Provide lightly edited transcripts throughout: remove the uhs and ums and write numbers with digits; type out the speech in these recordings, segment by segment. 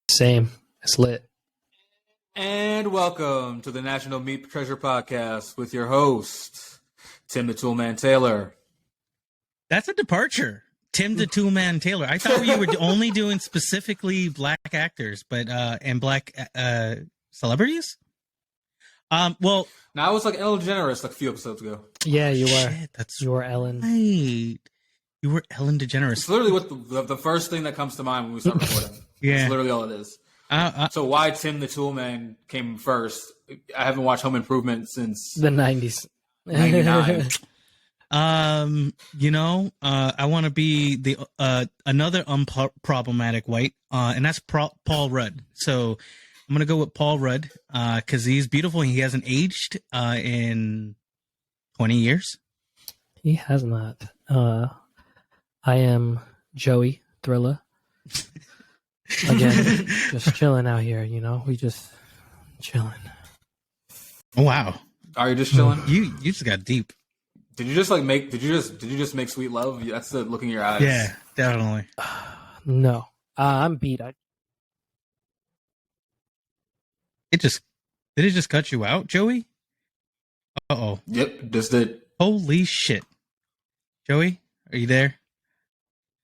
Same. It's lit. And welcome to the National Meat Treasure Podcast with your host, Tim the Toolman Taylor. That's a departure. Tim the Toolman Taylor. I thought you were only doing specifically black actors, but and black celebrities. Well, now I was like Ellen DeGeneres like a few episodes ago. Yeah, you were. Shit, You were Ellen. Right. You were Ellen DeGeneres. It's literally what the first thing that comes to mind when we start recording. Yeah. It's literally all it is. So why Tim the Toolman came first? I haven't watched Home Improvement since The 90s. 99. I want to be the another unproblematic white, and that's Paul Rudd. So I'm gonna go with Paul Rudd because he's beautiful and he hasn't aged in 20 years. He has not. I am Joey Thrilla. Again, just chilling out here, we just chilling. Oh, wow. Are you just chilling? You just got deep. Did you just make sweet love? That's the look in your eyes. Yeah, definitely. No. I'm beat. Did it just cut you out, Joey? Uh-oh. Yep, just did. Holy shit. Joey, are you there?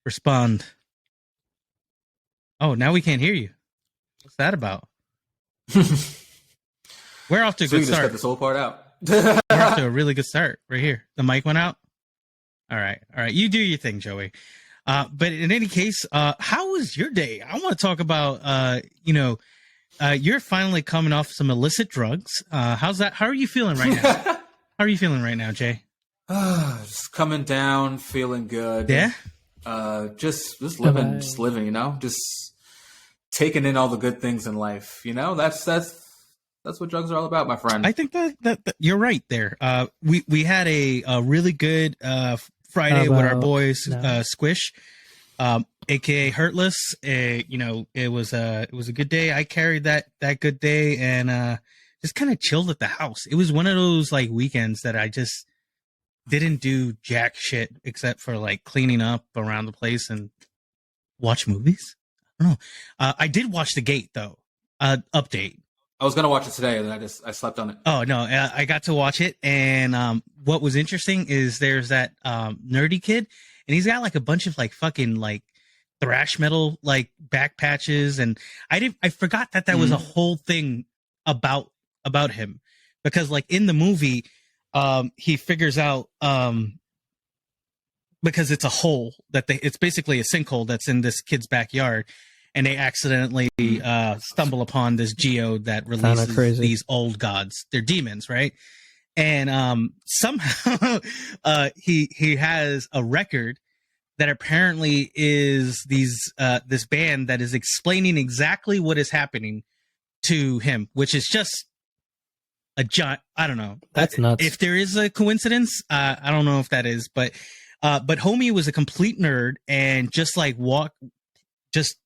Respond. Oh, now we can't hear you. What's that about? We're off to a So good you just start. cut this whole part out. We're off to a really good start right here. The mic went out. All right. You do your thing, Joey. But in any case, how was your day? I want to talk about, you're finally coming off some illicit drugs. How's that? How are you feeling right now? How are you feeling right now, Jay? Just coming down, feeling good. Yeah. Just living, just taking in all the good things in life. That's what drugs are all about, my friend. I think that you're right there. We had a really good Friday with our boys, Squish, aka Hurtless. It was a good day. I carried that good day and just kind of chilled at the house. It was one of those like weekends that I just didn't do jack shit except for like cleaning up around the place and watch movies. I don't know. I did watch The Gate though. Update. I was gonna watch it today, and I slept on it. Oh no, I got to watch it, and what was interesting is there's that nerdy kid, and he's got like a bunch of like fucking like thrash metal like back patches, and I forgot that was a whole thing about him, because like in the movie, he figures out because it's a hole it's basically a sinkhole that's in this kid's backyard. And they accidentally stumble upon this geode that releases these old gods. They're demons, right? And somehow he has a record that apparently is this band that is explaining exactly what is happening to him, which is just a giant. I don't know. That's nuts. If there is a coincidence, I don't know if that is, but homie was a complete nerd and just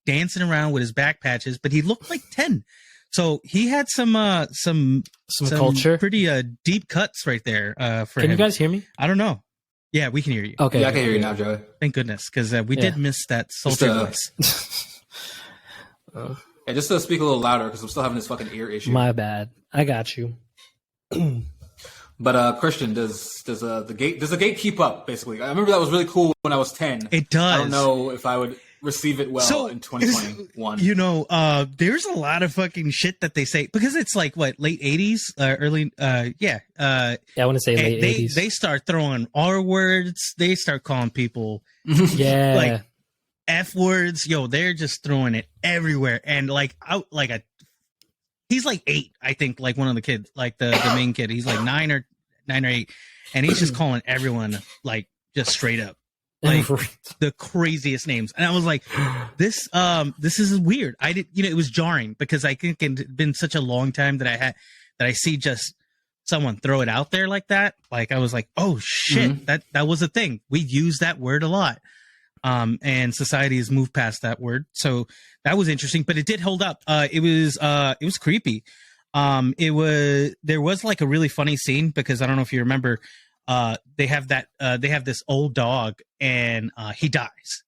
dancing around with his back patches, but he looked like 10. So he had some culture, pretty deep cuts right there for him. Can you guys hear me? I don't know. Yeah, we can hear you. Okay. Yeah, I can hear you now, Joey. Thank goodness, because we did miss that sultry voice. Yeah, just to speak a little louder because I'm still having this fucking ear issue. My bad. I got you. But Christian, does the gate keep up? Basically, I remember that was really cool when I was 10. It does. I don't know if I would receive it well in 2021. There's a lot of fucking shit that they say because it's like what, late 80s, early I want to say late 80s. They start throwing R words. They start calling people like F words. They're just throwing it everywhere. And he's like 8, I think, like one of the kids, like the main kid. He's like 9 or 8, and he's just calling everyone like just straight up like the craziest names. And I was like, this is weird. I did, it was jarring because I think it had been such a long time that I see just someone throw it out there like that. Like I was like, oh shit, that was a thing. We use that word a lot. And society has moved past that word. So that was interesting, but it did hold up. It was creepy. There was like a really funny scene because I don't know if you remember, they have this old dog and he dies.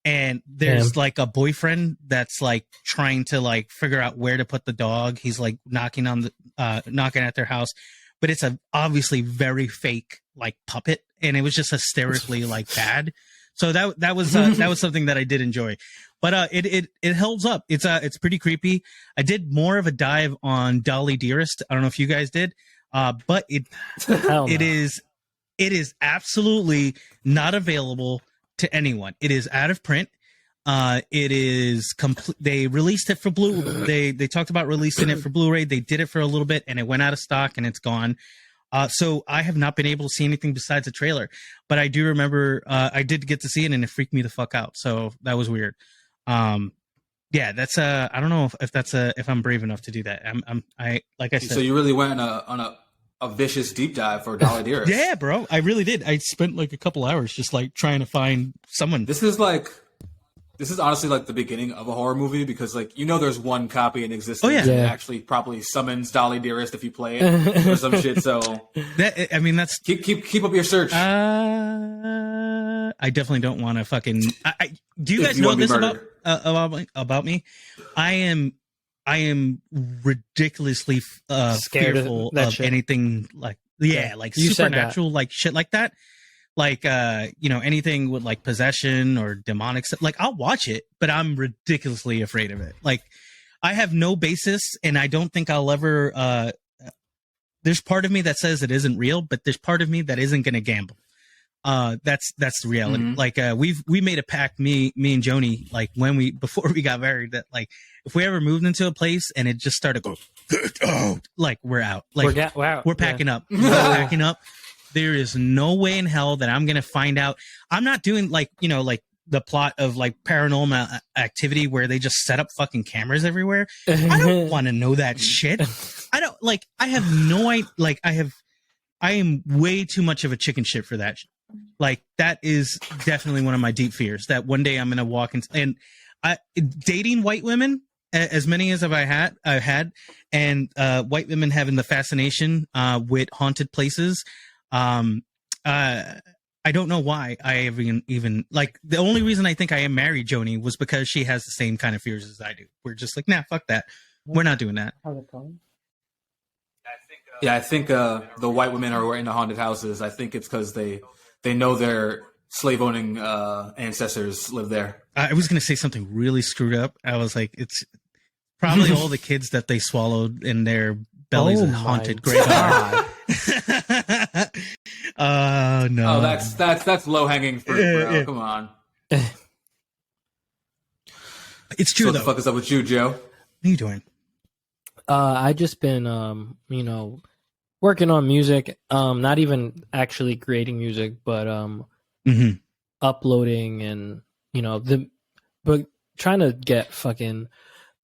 and there's like a boyfriend that's like trying to like figure out where to put the dog. He's like knocking at their house, but it's a obviously very fake like puppet, and it was just hysterically like bad. So that was something that I did enjoy, but it holds up. It's pretty creepy. I did more of a dive on Dolly Dearest. I don't know if you guys did, but it is absolutely not available to anyone. It is out of print. It is complete. They released it for They talked about releasing it for Blu-ray. They did it for a little bit, and it went out of stock, and it's gone. So I have not been able to see anything besides a trailer, but I do remember I did get to see it, and it freaked me the fuck out. So that was weird. Yeah, that's I don't know if I'm brave enough to do that. Like I said. So you really went on a vicious deep dive for Dolly Dearest. Yeah, bro, I really did. I spent like a couple hours just like trying to find someone. This is honestly like the beginning of a horror movie, because like there's one copy in existence that actually probably summons Dolly Dearest if you play it or some shit. So that's keep up your search. I definitely don't want to fucking. Do you guys know this about me? I am ridiculously fearful of anything like like supernatural, like shit like that. Like anything with like possession or demonic stuff. Like I'll watch it, but I'm ridiculously afraid of it. Like I have no basis, and I don't think I'll ever. There's part of me that says it isn't real, but there's part of me that isn't going to gamble. That's the reality. Mm-hmm. Like we made a pact, me and Joni, like before we got married, that like if we ever moved into a place and it just started going, like we're out, like we're packing up, we're packing up. There is no way in hell that I'm gonna find out. I'm not doing like like the plot of like Paranormal Activity where they just set up fucking cameras everywhere. I don't want to know that shit. I don't like. I have no idea. Like I am way too much of a chicken shit for that. Like that is definitely one of my deep fears, that one day I'm gonna walk and dating white women, as many as I've had, and white women having the fascination with haunted places. I don't know why I have even like, the only reason I think I am married Joni was because she has the same kind of fears as I do. We're just like, nah, fuck that. We're not doing that. I think the white women are in the haunted houses. I think it's because they know their slave-owning ancestors live there. I was going to say something really screwed up. I was like, it's probably all the kids that they swallowed in their bellies and haunted graveyard. No. Oh, that's low-hanging fruit, bro. Come on. It's true, What the fuck is up with you, Joe? What are you doing? I just been, working on music. Not even actually creating music, but uploading and but trying to get fucking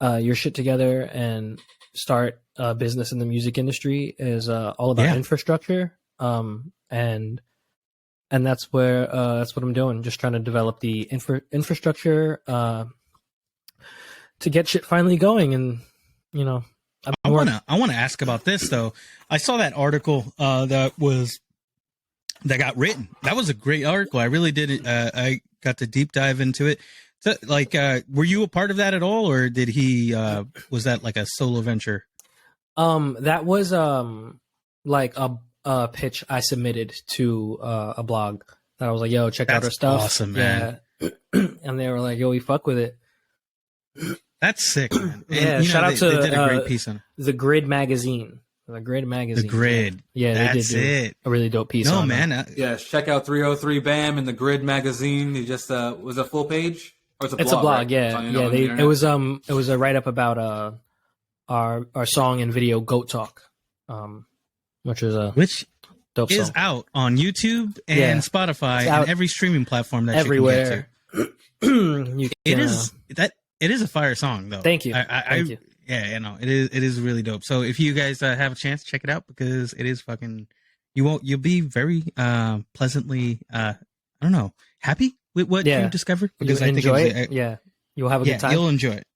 your shit together and start a business in the music industry is all about infrastructure. And that's that's what I'm doing. Just trying to develop the infrastructure to get shit finally going. And I want to ask about this though. I saw that article that got written. That was a great article. I really did. I got to deep dive into it. So, like, were you a part of that at all, or did he? Was that like a solo venture? That was like a pitch I submitted to a blog that I was like, "Yo, check out our stuff." Awesome, man. Yeah. And they were like, "Yo, we fuck with it." That's sick, man. And, shout out to they did a great piece on it. The Grid magazine. The Grid magazine. The Grid. Yeah, that's they did a really dope piece. No, on man. Yeah, check out 303 BAM and the Grid magazine. He just was a full page. Or it's a blog. Right? Yeah, it was a write up about our song and video Goat Talk, which is a dope is song. out on YouTube and Spotify and every streaming platform that everywhere. You can get to. It is a fire song though. Thank you. Thank you. Yeah, it is really dope. So if you guys have a chance, check it out, because it is fucking. You'll be very pleasantly happy with what you discovered, because I think you'll have a good time. You'll enjoy it.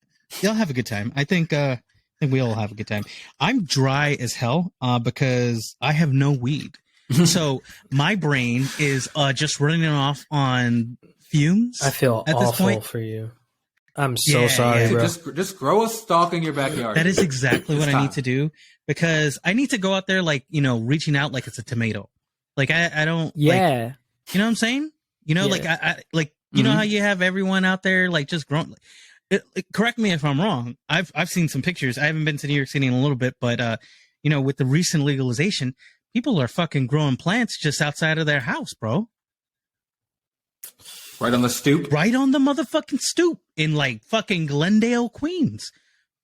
You'll have a good time. I think we all have a good time. I'm dry as hell because I have no weed, so my brain is just running off on fumes. I feel at awful this point for you. I'm so sorry, bro. Just grow a stalk in your backyard. That is exactly what I need to do, because I need to go out there like, reaching out like it's a tomato. Like I don't. Yeah. Like, you know what I'm saying? Like I like you know how you have everyone out there like just growing. Correct me if I'm wrong. I've seen some pictures. I haven't been to New York City in a little bit, but with the recent legalization, people are fucking growing plants just outside of their house, bro. Right on the stoop? Right on the motherfucking stoop in like fucking Glendale, Queens.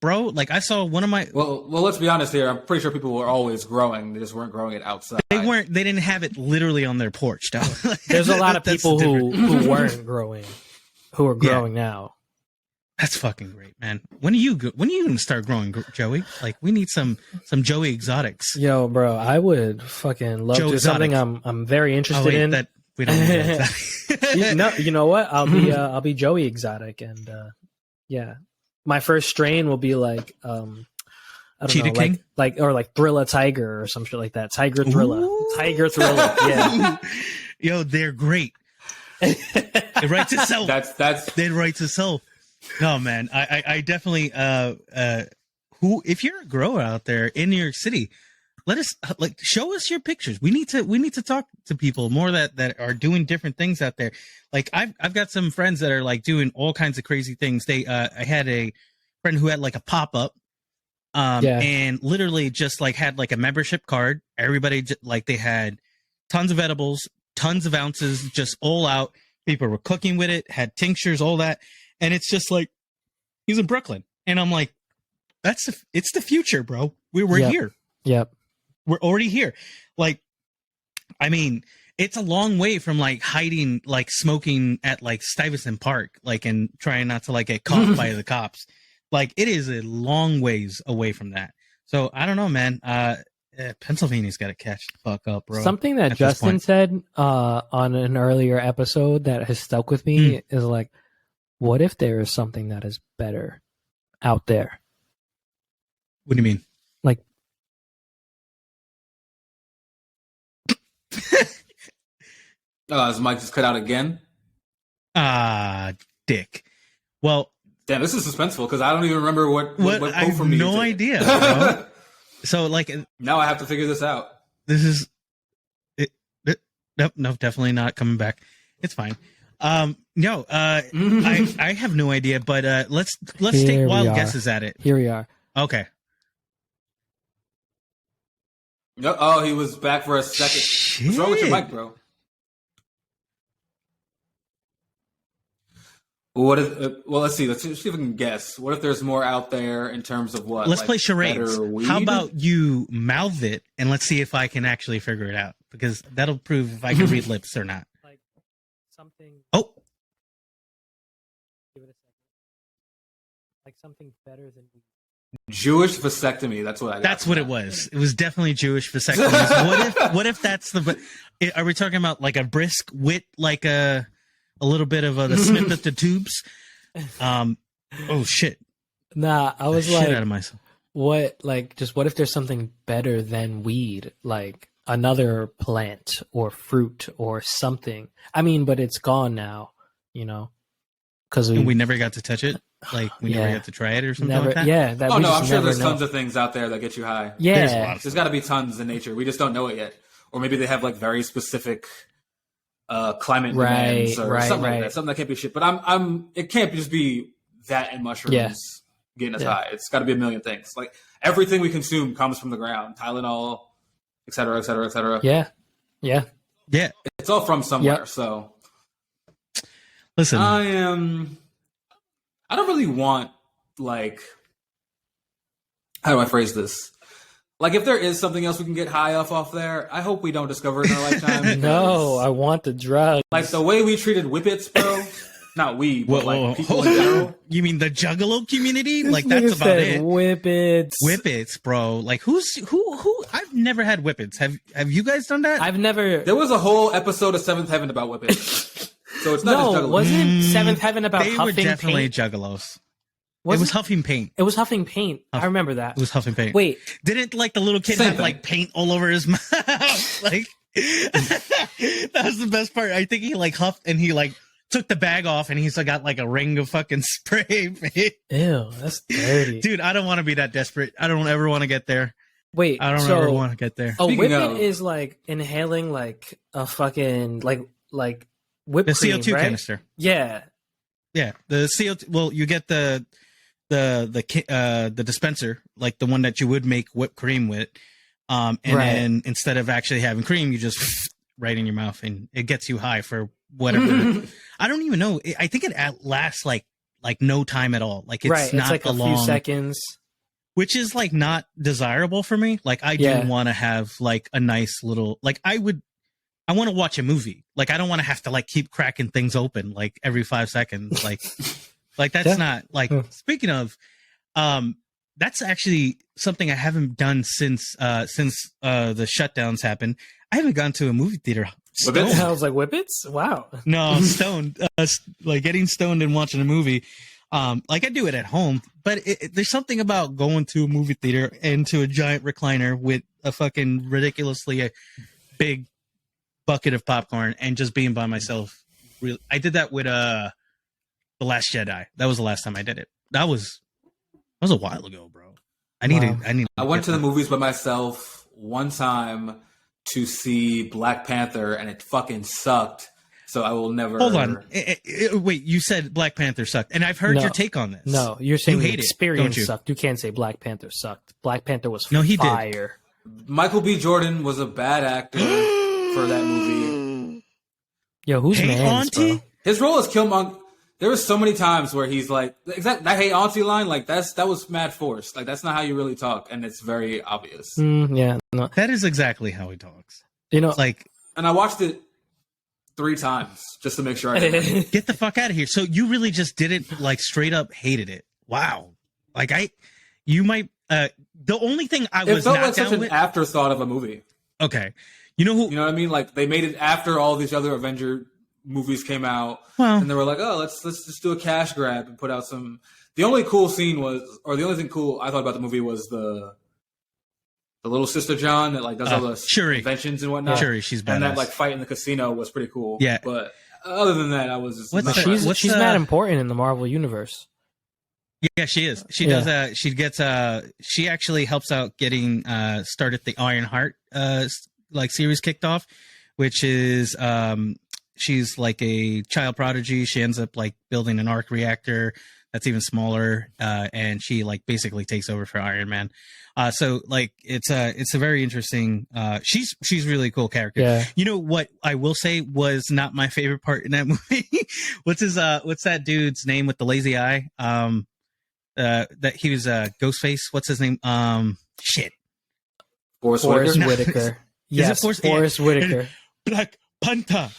Bro, like I saw one of my... Well, let's be honest here. I'm pretty sure people were always growing. They just weren't growing it outside. They didn't have it literally on their porch, though. There's a lot of people who weren't growing, who are growing now. That's fucking great, man. When are you going to start growing, Joey? Like, we need some Joey exotics. Yo, bro, I would fucking love to do something I'm very interested in. That we don't need that. You know what? I'll be Joey Exotic, and yeah, my first strain will be like I don't Cheetah know, King? like Thrilla Tiger or some shit like that. Tiger Thrilla, Tiger Thrilla. Yeah, yo, they're great. It writes itself. It writes itself. No, man, I definitely if you're a grower out there in New York City, let us show us your pictures. We need to talk to people more that are doing different things out there. Like I've got some friends that are like doing all kinds of crazy things. I had a friend who had like a pop-up and literally just like had like a membership card. Everybody like they had tons of edibles, tons of ounces, just all out. People were cooking with it, had tinctures, all that. And it's just like, he's in Brooklyn. And I'm like, it's the future, bro. We're here. Yep. We're already here. Like, I mean, it's a long way from like hiding, like smoking at like Stuyvesant Park, like, and trying not to like get caught by the cops. Like, it is a long ways away from that. So I don't know, man. Pennsylvania's got to catch the fuck up, bro. Something that Justin said on an earlier episode that has stuck with me is like, what if there is something that is better out there? What do you mean? Like, his mic just cut out again. Dick. Well, damn, this is suspenseful because I don't even remember what I have no idea. Bro. So, like, now I have to figure this out. This is it. No, definitely not coming back. It's fine. No, I have no idea, but let's take wild guesses at it. Here we are. Okay. No, oh, he was back for a second. Shit. What's wrong with your mic, bro? What if? Well, let's see. Let's see if we can guess. What if there's more out there in terms of what? Let's play charades. How about you mouth it and let's see if I can actually figure it out, because that'll prove if I can read lips or not. Like something. Oh. Give it a second. Like something better than we. Jewish vasectomy. That's what I got. That's what it was. It was definitely Jewish vasectomies. What if that's the? Are we talking about like a brisk wit, like a little bit of the snip at the tubes? Oh shit. Nah, I was like, shit out of myself. What if there's something better than weed, like another plant or fruit or something? I mean, but it's gone now, because we never got to touch it. Like we never got to try it or something like that. Yeah. I'm sure there's tons of things out there that get you high. Yeah, there's got to be tons in nature. We just don't know it yet, or maybe they have like very specific climate demands or something like that. Something that can't be shit. But it can't just be that and mushrooms getting us high. It's got to be a million things. Like everything we consume comes from the ground. Tylenol, et cetera, et cetera, et cetera. Yeah. It's all from somewhere. So listen, I don't really want, like, how do I phrase this? Like, if there is something else we can get high off there, I hope we don't discover it in our lifetime. No, I want the drug. Like, the way we treated whippets, bro. Not we, but, like, people in general. You mean the Juggalo community? Like, that's about it. Whippets. Whippets, bro. Like, who? I've never had whippets. Have you guys done that? I've never. There was a whole episode of Seventh Heaven about whippets. So it's not just juggalos. Wasn't Seventh Heaven about they huffing were definitely paint? Juggalos. It was huffing paint. It was huffing paint. I remember that. It was huffing paint. Wait. Didn't like the little kid have like paint all over his mouth? Like that was the best part. I think he like huffed and he like took the bag off and he's got like a ring of fucking spray. Ew, that's dirty. Dude, I don't want to be that desperate. I don't ever want to get there. Wait, I don't ever want to get there. A whippet is like inhaling like a fucking like whipped the cream, CO2 right? canister. Yeah. Yeah, the CO2. Well, you get the dispenser, like the one that you would make whipped cream with, and then instead of actually having cream, you just right in your mouth, and it gets you high for whatever. I don't even know. I think it lasts like no time at all. Like it's not it's like a long, few seconds, which is like not desirable for me. Like I do want to have like a nice little like I want to watch a movie. Like I don't want to have to like keep cracking things open like every 5 seconds. Like that's not like speaking of that's actually something I haven't done since the shutdowns happened. I haven't gone to a movie theater. I was like whippets. Wow. No, stoned. Like getting stoned and watching a movie. Like I do it at home, but there's something about going to a movie theater and to a giant recliner with a fucking ridiculously big bucket of popcorn and just being by myself. Really, I did that with The Last Jedi. That was the last time I did it. That was a while ago, bro. I went to the movies by myself one time to see Black Panther, and it fucking sucked. So I will never. Hold on. Wait, you said Black Panther sucked, and I've heard your take on this. No, you're saying you the hate experience it, sucked. You can't say Black Panther sucked. Black Panther was he fire. did. Michael B. Jordan was a bad actor for that movie. Yo, who's man's, bro? His role as Killmonger. There was so many times where he's like, that "Hey Auntie" line, like that was mad forced. Like that's not how you really talk, and it's very obvious. Yeah, no. That is exactly how he talks. You know, like, and I watched it 3 times just to make sure I didn't. Get the fuck out of here. So you really just didn't like straight up hated it. Wow. Like you might, the only thing I was felt not like down such with. An afterthought of a movie. Okay. You know who? You know what I mean? Like they made it after all these other Avenger movies came out, and they were like, "Oh, let's just do a cash grab and put out some." The only cool scene was, or the only thing cool I thought about the movie was the little sister John that like does all the Shuri. inventions and whatnot. Shuri, she's badass. And that like fight in the casino was pretty cool. Yeah, but other than that, I was just. She's not important in the Marvel universe. Yeah, she is. She does. She gets. She actually helps out getting started the Ironheart like series kicked off, which is she's like a child prodigy. She ends up like building an arc reactor that's even smaller, and she like basically takes over for Iron Man. So like it's a very interesting. She's really a cool character. Yeah. You know what I will say was not my favorite part in that movie. What's that dude's name with the lazy eye? That he was Ghostface. What's his name? Shit. Forrest Whitaker. Yes, Forrest Whitaker. Black Panther.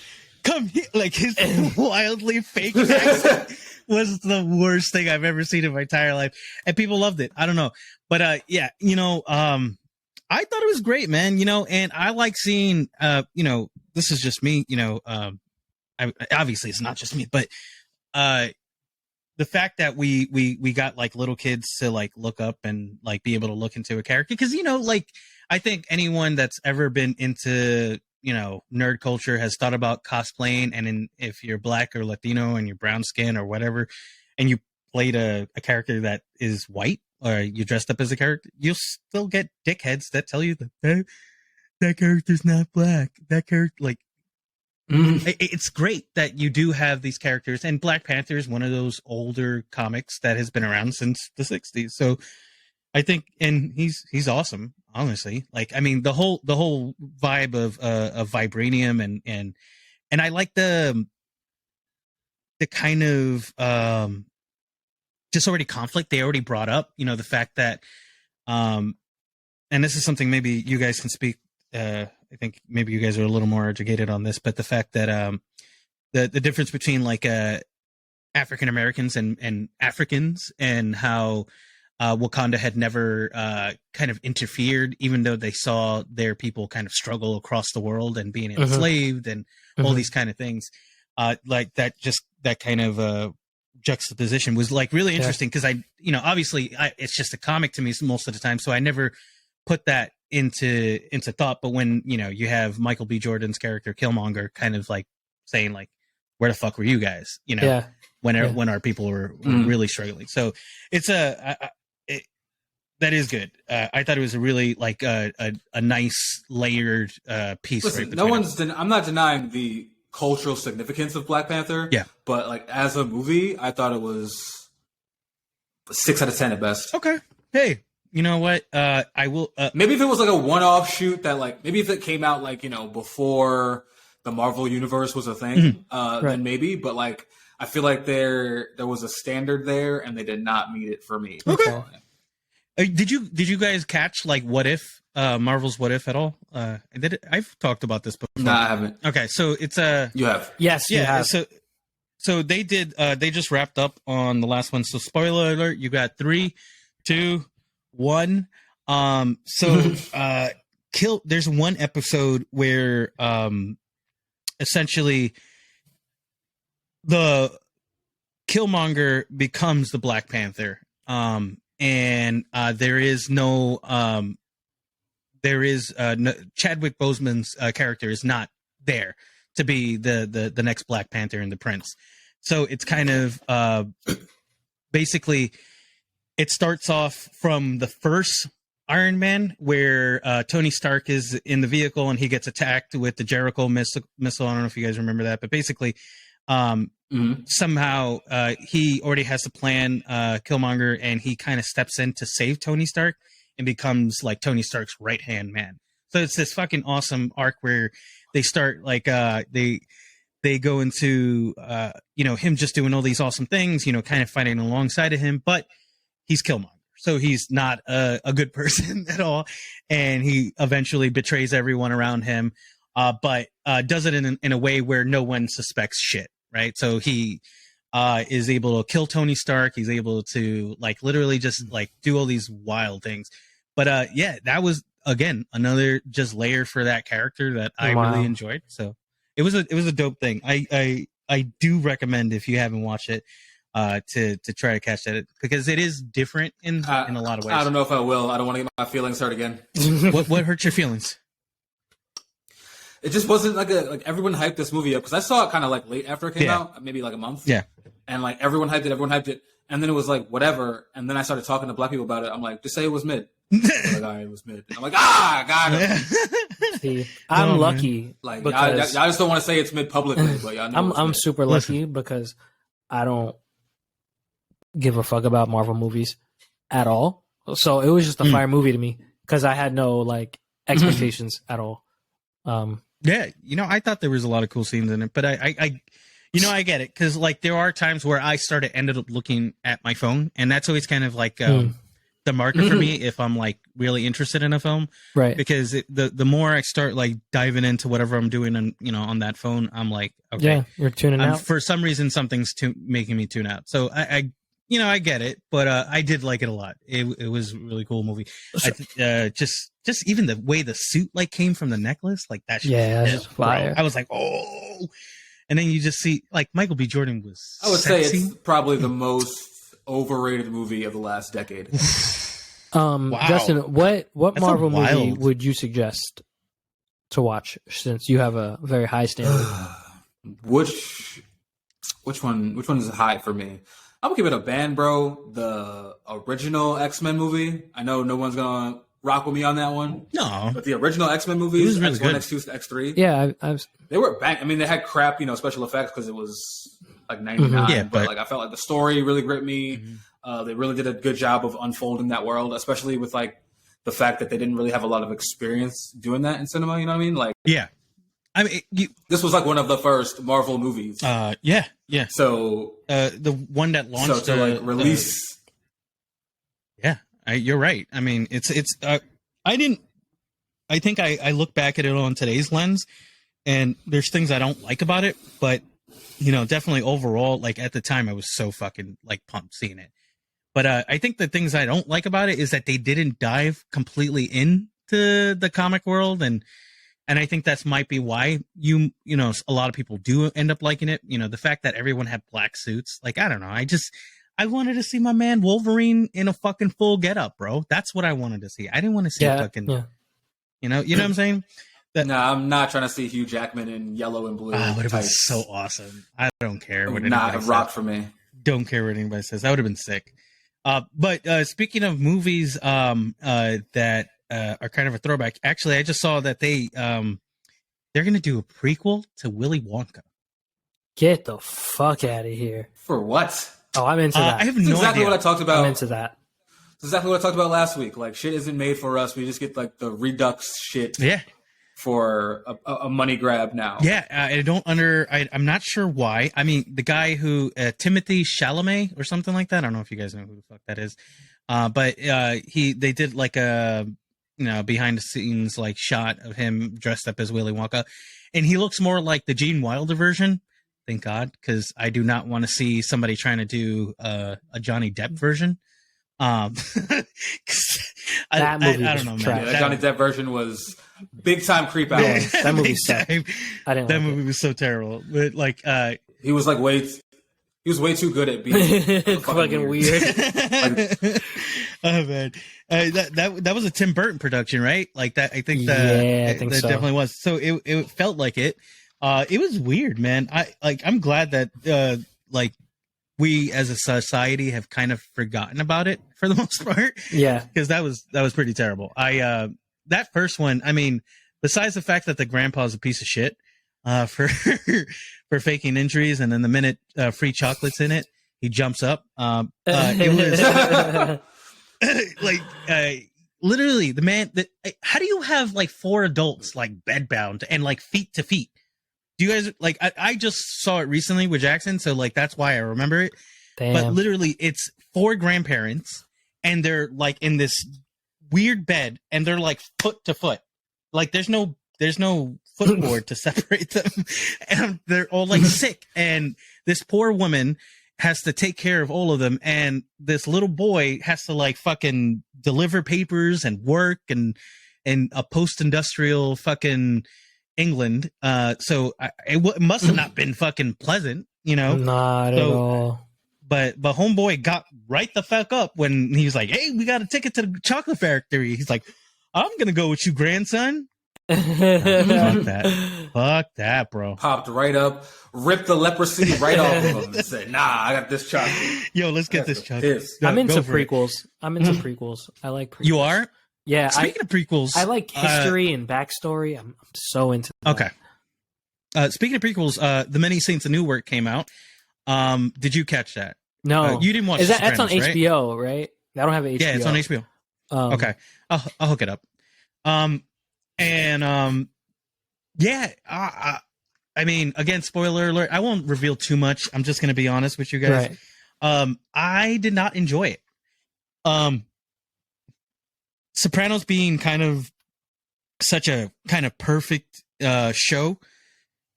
Come here. Like his wildly fake accent was the worst thing I've ever seen in my entire life, and people loved it. I don't know, but yeah, you know, I thought it was great, man. You know, and I like seeing, you know, this is just me. You know, obviously it's not just me, but the fact that we got like little kids to like look up and like be able to look into a character, because you know, like I think anyone that's ever been into, you know, nerd culture has thought about cosplaying, and if you're black or Latino and you're brown skin or whatever, and you played a character that is white, or you dressed up as a character, you'll still get dickheads that tell you that character's not black. That character, like, it's great that you do have these characters, and Black Panther is one of those older comics that has been around since the 60s. So I think, and he's awesome, honestly. Like, I mean, the whole vibe of vibranium and I like the kind of just already conflict they already brought up. You know, the fact that and this is something maybe you guys can speak. I think maybe you guys are a little more educated on this, but the fact that the difference between like African Americans and Africans, and how Wakanda had never kind of interfered, even though they saw their people kind of struggle across the world and being enslaved and all these kind of things. Like that kind of juxtaposition was like really interesting, because obviously it's just a comic to me most of the time, so I never put that into thought. But when you have Michael B. Jordan's character Killmonger kind of like saying like, where the fuck were you guys? You know, Yeah. when our people were really struggling. So it's that is good. I thought it was a really like a nice layered piece. Listen, right I'm not denying the cultural significance of Black Panther. Yeah, but like as a movie, I thought it was 6 out of 10 at best. Okay. Hey, you know what? I will. Maybe if it was like a one-off shoot that like maybe if it came out like before the Marvel universe was a thing, then maybe. But like I feel like there was a standard there, and they did not meet it for me. Okay. Did you guys catch like What If, Marvel's What If at all? I've talked about this before. No, I haven't. Okay, so it's You have. Yes, you have. So they did. They just wrapped up on the last one. So spoiler alert: you got 3, 2, 1. There's one episode where essentially the Killmonger becomes the Black Panther. And there is no Chadwick Boseman's character is not there to be the next Black Panther and the Prince. So it's kind of basically it starts off from the first Iron Man where Tony Stark is in the vehicle and he gets attacked with the Jericho missile. I don't know if you guys remember that, but basically somehow he already has the plan, Killmonger, and he kind of steps in to save Tony Stark and becomes like Tony Stark's right hand man. So it's this fucking awesome arc where they start like they go into him just doing all these awesome things, kind of fighting alongside of him, but he's Killmonger. So he's not a good person at all, and he eventually betrays everyone around him, but does it in a way where no one suspects shit. Right, so he is able to kill Tony Stark. He's able to like literally just like do all these wild things. But that was again another just layer for that character that I really enjoyed. So it was a dope thing. I do recommend if you haven't watched it to try to catch that because it is different in a lot of ways. I don't know if I will. I don't want to get my feelings hurt again. What hurt your feelings? It just wasn't like everyone hyped this movie up because I saw it kind of like late after it came out, maybe like a month. Yeah. And like everyone hyped it. And then it was like, whatever. And then I started talking to black people about it. I'm like, just say it was mid. Like, all right, it was mid. And I'm like, got it. See, I'm lucky. Like, y'all just don't want to say it's mid publicly, but y'all know I'm super lucky because I don't give a fuck about Marvel movies at all. So it was just a fire movie to me because I had no like expectations at all. Yeah, I thought there was a lot of cool scenes in it, but I get it because like there are times where I ended up looking at my phone, and that's always kind of like the marker for me if I'm like really interested in a film, right? Because the more I start like diving into whatever I'm doing on that phone, I'm like, okay, yeah, you're tuning out. For some reason, something's making me tune out. So I get it, but I did like it a lot. It was a really cool movie. Just even the way the suit like came from the necklace, like that. That's fire. I was like, oh, and then you just see like Michael B. Jordan was. I would say it's probably the most overrated movie of the last decade. Wow. Justin, what Marvel movie would you suggest to watch since you have a very high standard? Which one is high for me? I'm gonna give it a band, bro. The original X-Men movie. I know no one's gonna rock with me on that one. No, but the original X-Men movies, really X1, X2, X3. Yeah, they were bang. I mean, they had crap, special effects because it was like 99. Yeah, but like I felt like the story really gripped me. They really did a good job of unfolding that world, especially with like the fact that they didn't really have a lot of experience doing that in cinema. You know what I mean? Like, yeah. I mean, this was like one of the first Marvel movies. Yeah. So the one that launched to like release. You're right. I mean, it's. I think I look back at it on today's lens, and there's things I don't like about it, but definitely overall, like at the time, I was so fucking like pumped seeing it. But I think the things I don't like about it is that they didn't dive completely into the comic world and I think that's might be why a lot of people do end up liking it. The fact that everyone had black suits, like, I don't know. I wanted to see my man Wolverine in a fucking full getup, bro. That's what I wanted to see. I didn't want to see a fucking, you know what I'm saying? I'm not trying to see Hugh Jackman in yellow and blue. Would have been so awesome. I don't care what not a rock for me. Don't care what anybody says. That would have been sick. But speaking of movies that are kind of a throwback, actually, I just saw that they're going to do a prequel to Willy Wonka. Get the fuck out of here. For what? Oh, I'm into that. I have no exactly idea. what I talked about. I'm into that. That's exactly what I talked about last week. Like, shit isn't made for us. We just get, like, the Redux shit for a money grab now. Yeah, I'm not sure why. I mean, the guy who, Timothy Chalamet or something like that. I don't know if you guys know who the fuck that is. But they did, like, a, behind the scenes, like, shot of him dressed up as Willy Wonka. And he looks more like the Gene Wilder version. Thank God, because I do not want to see somebody trying to do a Johnny Depp version. I don't know, man. Yeah, that Johnny Depp version was big time creep out. Yeah, that movie sucked. I didn't. That movie was so terrible. But like, he was way too good at being fucking weird. Oh man, that was a Tim Burton production, right? Like that. I think that so. Definitely was. So it felt like it. It was weird, man. I'm glad that we as a society have kind of forgotten about it for the most part. Yeah, because that was pretty terrible. That first one, I mean, besides the fact that the grandpa's a piece of shit for faking injuries, and then the minute free chocolate's in it, he jumps up. It was literally the man that. How do you have like 4 adults like bedbound and like feet to feet? Do you guys like? I just saw it recently with Jackson, so like that's why I remember it. Damn. But literally, it's 4 grandparents, and they're like in this weird bed, and they're like foot to foot. Like there's no footboard to separate them, and they're all like sick. And this poor woman has to take care of all of them, and this little boy has to like fucking deliver papers and work and a post-industrial fucking England. So it must have not been fucking pleasant, Not at all. But homeboy got right the fuck up when he was like, "Hey, we got a ticket to the chocolate factory." He's like, "I'm gonna go with you, grandson." Fuck that, bro. Popped right up, ripped the leprosy right off of him, and said, "Nah, I got this chocolate. Yo, let's get this chocolate." I'm into prequels. I like prequels. You are? Yeah. Speaking of prequels, I like history and backstory. I'm so into that. Okay. Speaking of prequels, The Many Saints of Newark came out. Did you catch that? No, you didn't watch. That's on right? HBO, right? I don't have HBO. Yeah, it's on HBO. Okay, I'll hook it up. I mean, again, spoiler alert. I won't reveal too much. I'm just gonna be honest with you guys. Right. I did not enjoy it. Sopranos being kind of such a kind of perfect show,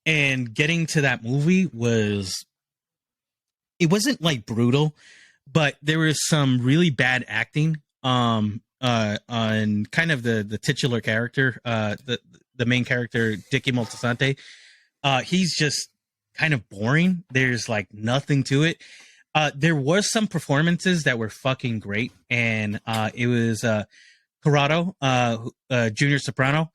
and getting to that movie it wasn't like brutal, but there was some really bad acting on kind of the titular character, the main character, Dickie Moltisanti. He's just kind of boring. There's like nothing to it. There was some performances that were fucking great, and it was Corrado, Junior Soprano.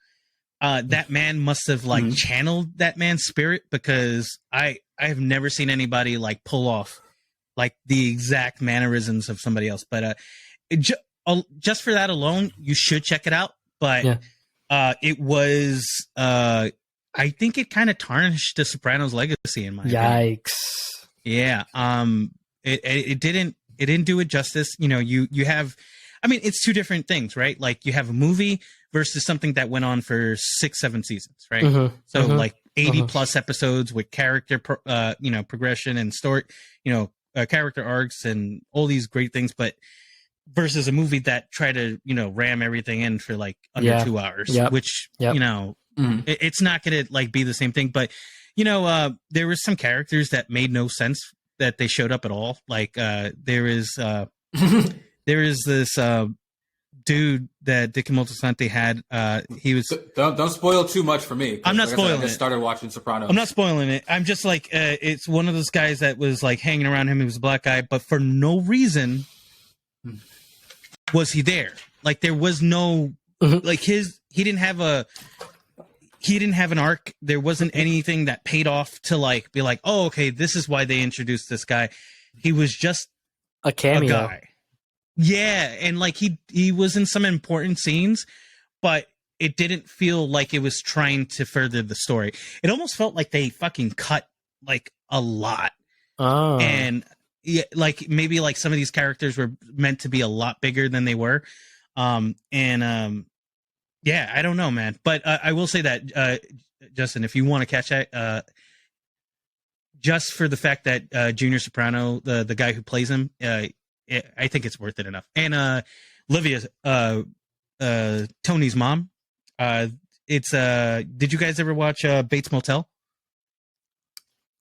That man must have like channeled that man's spirit, because I have never seen anybody like pull off like the exact mannerisms of somebody else. But just for that alone, you should check it out. But it was I think it kind of tarnished the Sopranos legacy in my opinion. Yeah. It didn't do it justice. You have, I mean, it's 2 different things, right? Like you have a movie versus something that went on for 6-7 seasons, right? So like 80 plus episodes with character, progression and story, character arcs and all these great things, but versus a movie that tried to, ram everything in for like under 2 hours, which, it's not going to like be the same thing. But, there were some characters that made no sense that they showed up at all. Like there is this dude that Dickie Moltisanti had. He was don't spoil too much for me. I'm not spoiling. I just started watching Sopranos. I'm not spoiling it. I'm just like it's one of those guys that was like hanging around him. He was a black guy, but for no reason was he there. Like there was no like he didn't have he didn't have an arc. There wasn't anything that paid off to like be like, oh, okay, this is why they introduced this guy. He was just a cameo. A guy. Yeah, and like he was in some important scenes, but it didn't feel like it was trying to further the story. It almost felt like they fucking cut like a lot. Oh. And yeah, like maybe like some of these characters were meant to be a lot bigger than they were. Yeah, I don't know, man. But I will say that, Justin, if you want to catch it, just for the fact that Junior Soprano, the guy who plays him, I think it's worth it enough. And Olivia, Tony's mom, it's did you guys ever watch Bates Motel?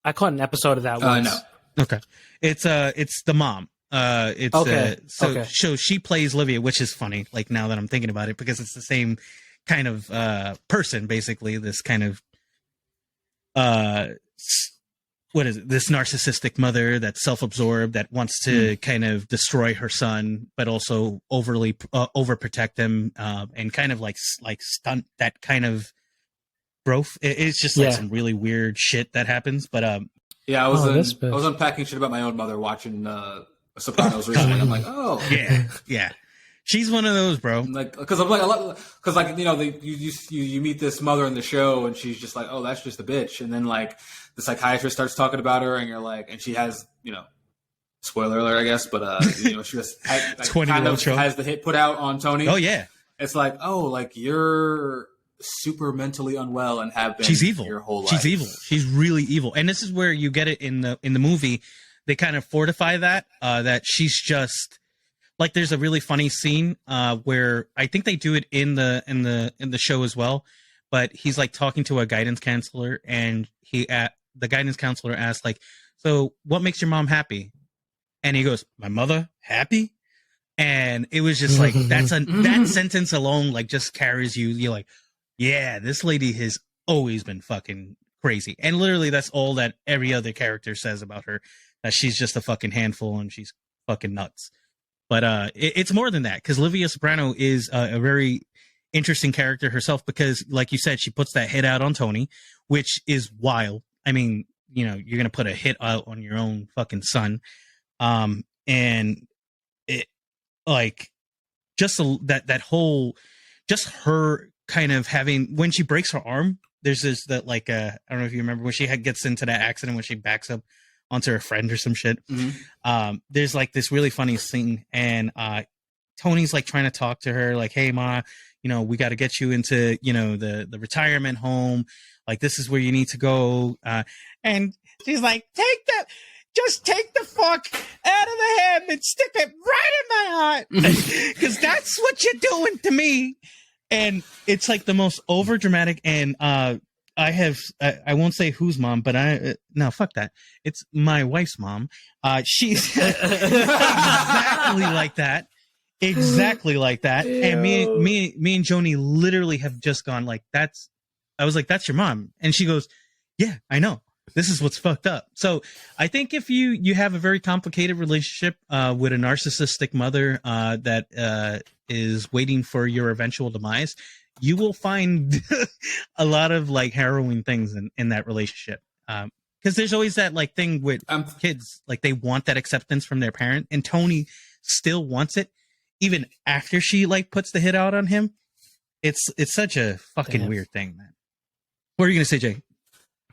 I caught an episode of that once. No. Okay. It's the mom. It's okay. So she plays Livia, which is funny, like now that I'm thinking about it, because it's the same kind of person, basically, this kind of what is it? This narcissistic mother that's self-absorbed, that wants to kind of destroy her son, but also overly overprotect him, and kind of like stunt that kind of growth. It's just like some really weird shit that happens. But yeah, I was unpacking shit about my own mother watching Sopranos recently. I'm like, oh yeah. She's one of those, bro. Like, because you know, you meet this mother in the show, and she's just like, oh, that's just a bitch. And then like the psychiatrist starts talking about her, and you're like, and she has, you know, spoiler alert, I guess, but you know, she just has the hit put out on Tony. Oh yeah, it's like, oh, like you're super mentally unwell and have been. She's evil your whole life. She's evil. She's really evil, and this is where you get it in the movie. They kind of fortify that she's just. Like there's a really funny scene where I think they do it in the show as well, but he's like talking to a guidance counselor, and the guidance counselor asks like, "So what makes your mom happy?" And he goes, "My mother happy." And it was just like that sentence alone like just carries you. You're like, yeah, this lady has always been fucking crazy, and literally that's all that every other character says about her, that she's just a fucking handful and she's fucking nuts. But it's more than that, because Olivia Soprano is a very interesting character herself, because, like you said, she puts that hit out on Tony, which is wild. I mean, you know, you're going to put a hit out on your own fucking son. And it, like, just that whole, just her kind of having, when she breaks her arm, there's this, that like, I don't know if you remember when she gets into that accident when she backs up onto her friend or some shit. Mm-hmm. There's like this really funny scene, and Tony's like trying to talk to her, like, "Hey, ma, you know, we got to get you into, you know, the retirement home. Like, this is where you need to go." And she's like, just take the fuck out of the ham and stick it right in my heart, because that's what you're doing to me. And it's like the most over dramatic, and I won't say whose mom, but no, fuck that. It's my wife's mom. She's exactly like that. Exactly like that. Ew. And me and Joni literally have just gone like, I was like, "That's your mom." And she goes, "Yeah, I know. This is what's fucked up." So I think if you have a very complicated relationship with a narcissistic mother that is waiting for your eventual demise, you will find a lot of like harrowing things in that relationship. Because there's always that like thing with kids, like they want that acceptance from their parent, and Tony still wants it even after she like puts the hit out on him. It's such a fucking weird thing, man. What are you gonna say, Jay?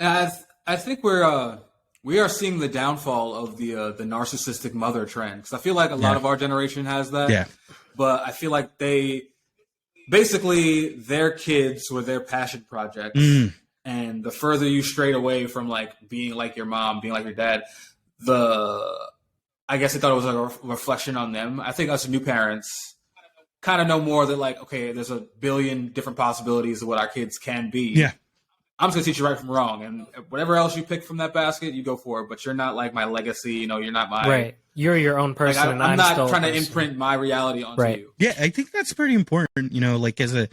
I think we are seeing the downfall of the narcissistic mother trend, because I feel like a lot of our generation has that. Yeah, but I feel like basically their kids were their passion projects, and the further you strayed away from like being like your mom, being like your dad, I guess I thought it was like a reflection on them. I think us new parents kind of know more that like, okay, there's a billion different possibilities of what our kids can be. Yeah, I'm just gonna teach you right from wrong, and whatever else you pick from that basket, you go for it. But you're not like my legacy. You know, you're not my right. You're your own person. Like, I'm not trying to imprint my reality onto you. Yeah, I think that's pretty important. You know, like as a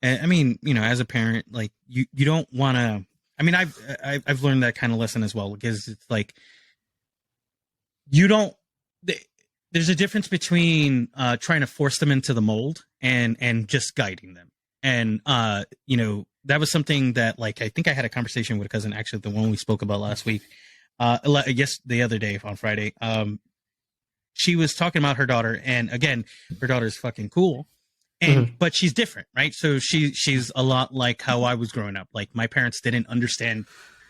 parent, like you don't want to. I mean, I've learned that kind of lesson as well, because it's like you don't. There's a difference between trying to force them into the mold and just guiding them. And you know, that was something that like I think I had a conversation with a cousin, actually the one we spoke about last week. I guess the other day on Friday. She was talking about her daughter, and again, her daughter's fucking cool. And but she's different, right? So she's a lot like how I was growing up. Like my parents didn't understand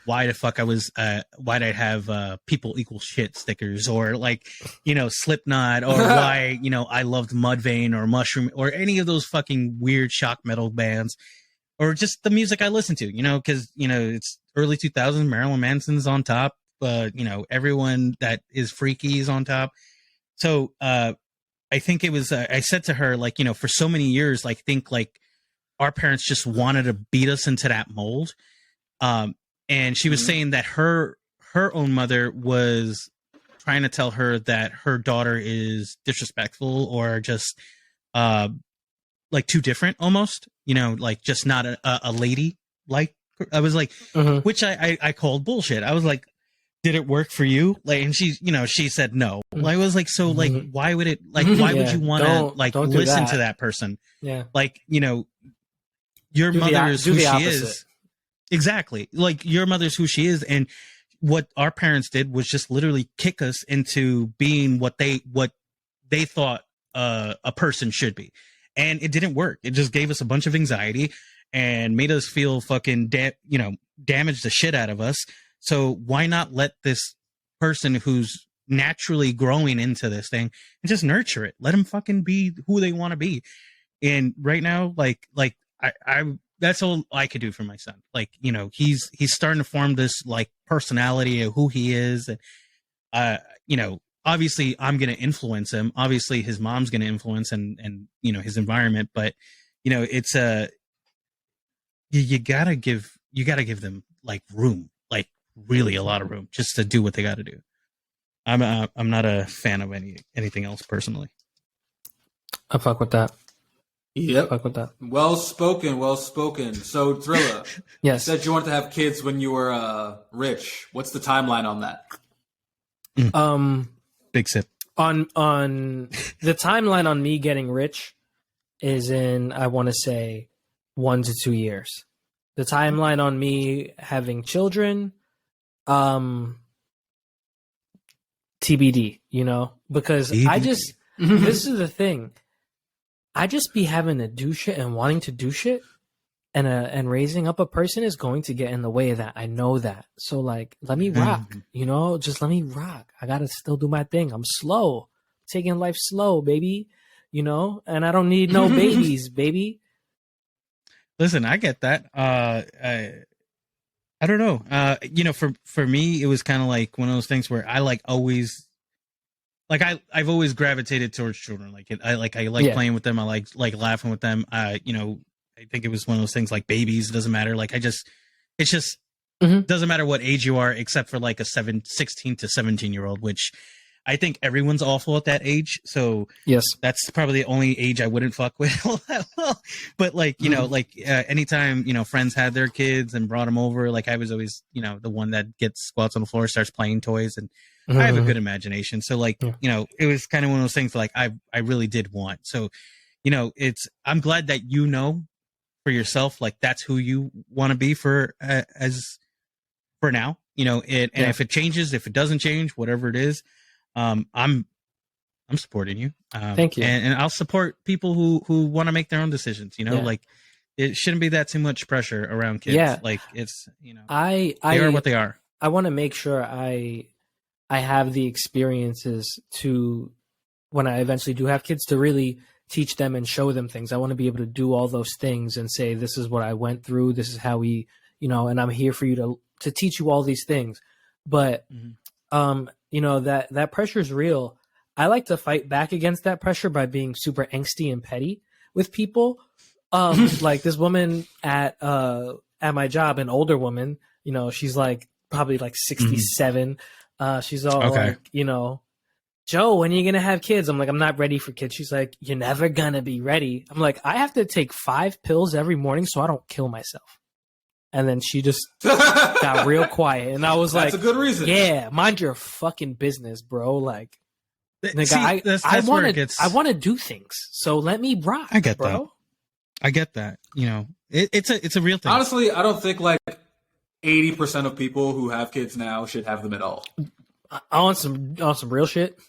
why the fuck I was why'd I have people equal shit stickers, or like, you know, Slipknot, or why, you know, I loved Mudvayne or Mushroom or any of those fucking weird shock metal bands, or just the music I listen to, you know, because, you know, it's early 2000s, Marilyn Manson's on top, you know, everyone that is freaky is on top. So I think it was I said to her, like, you know, for so many years, like, think like our parents just wanted to beat us into that mold. And she was saying that her own mother was trying to tell her that her daughter is disrespectful, or just like too different almost, you know, like just not a lady. Like I was like, which I called bullshit. I was like, did it work for you? Like, and she, you know, she said no. I was like, so like, why would it, like, why would you want to like listen to that person? Yeah. Like, you know, your mother is who she is. Exactly. Like your mother's who she is. And what our parents did was just literally kick us into being what they thought a person should be. And it didn't work. It just gave us a bunch of anxiety and made us feel fucking, damaged the shit out of us. So why not let this person who's naturally growing into this thing and just nurture it? Let them fucking be who they want to be. And right now, like I that's all I could do for my son. Like, you know, he's starting to form this like personality of who he is. And, you know, obviously I'm going to influence him. Obviously his mom's going to influence and, you know, his environment. But, you know, it's you gotta give them like room, like really a lot of room just to do what they got to do. I'm not a fan of anything else personally. I fuck with that. Yep. Fuck with that. Well spoken. So Thrilla, yes, you said you wanted to have kids when you were rich. What's the timeline on that? Big sip. On the timeline on me getting rich is in, I want to say, 1 to 2 years. The timeline on me having children, TBD, you know, because TBD. I just, this is the thing. I just be having to do shit and wanting to do shit, and raising up a person is going to get in the way of that. I know that. So like, let me rock, you know, just let me rock. I got to still do my thing. I'm slow, taking life slow, baby, you know, and I don't need no babies, baby. Listen, I get that. I don't know. You know, for me, it was kind of like one of those things where I like always, like I've always gravitated towards children. Like I like playing with them. I like laughing with them. You know, I think it was one of those things like babies. It doesn't matter. Like it's just doesn't matter what age you are, except for like a 16 to 17-year-old, which I think everyone's awful at that age. So yes, that's probably the only age I wouldn't fuck with. But like, you know, like anytime, you know, friends had their kids and brought them over, like I was always, you know, the one that squats on the floor, starts playing toys, and I have a good imagination. So like, you know, it was kind of one of those things like I really did want. So, you know, I'm glad that, you know, for yourself, like that's who you want to be for now, you know, and if it changes, if it doesn't change, whatever it is, I'm supporting you. Thank you. And I'll support people who want to make their own decisions, you know, like it shouldn't be that too much pressure around kids. Yeah. Like it's, you know, they are what they are. I want to make sure I have the experiences to, when I eventually do have kids, to really teach them and show them things. I want to be able to do all those things and say, this is what I went through. This is how we, you know, and I'm here for you to teach you all these things. But, you know, that pressure is real. I like to fight back against that pressure by being super angsty and petty with people. Like this woman at my job, an older woman, you know, she's like probably like 67. She's all like, you know, Joe, when are you going to have kids? I'm like, I'm not ready for kids. She's like, you're never going to be ready. I'm like, I have to take 5 pills every morning so I don't kill myself. And then she just got real quiet. And I was like, that's a good reason. Yeah, mind your fucking business, bro. Like, see, I want to do things. So let me rock. I get bro. I get that. You know, it's a real thing. Honestly, I don't think like 80% of people who have kids now should have them at all. On some real shit.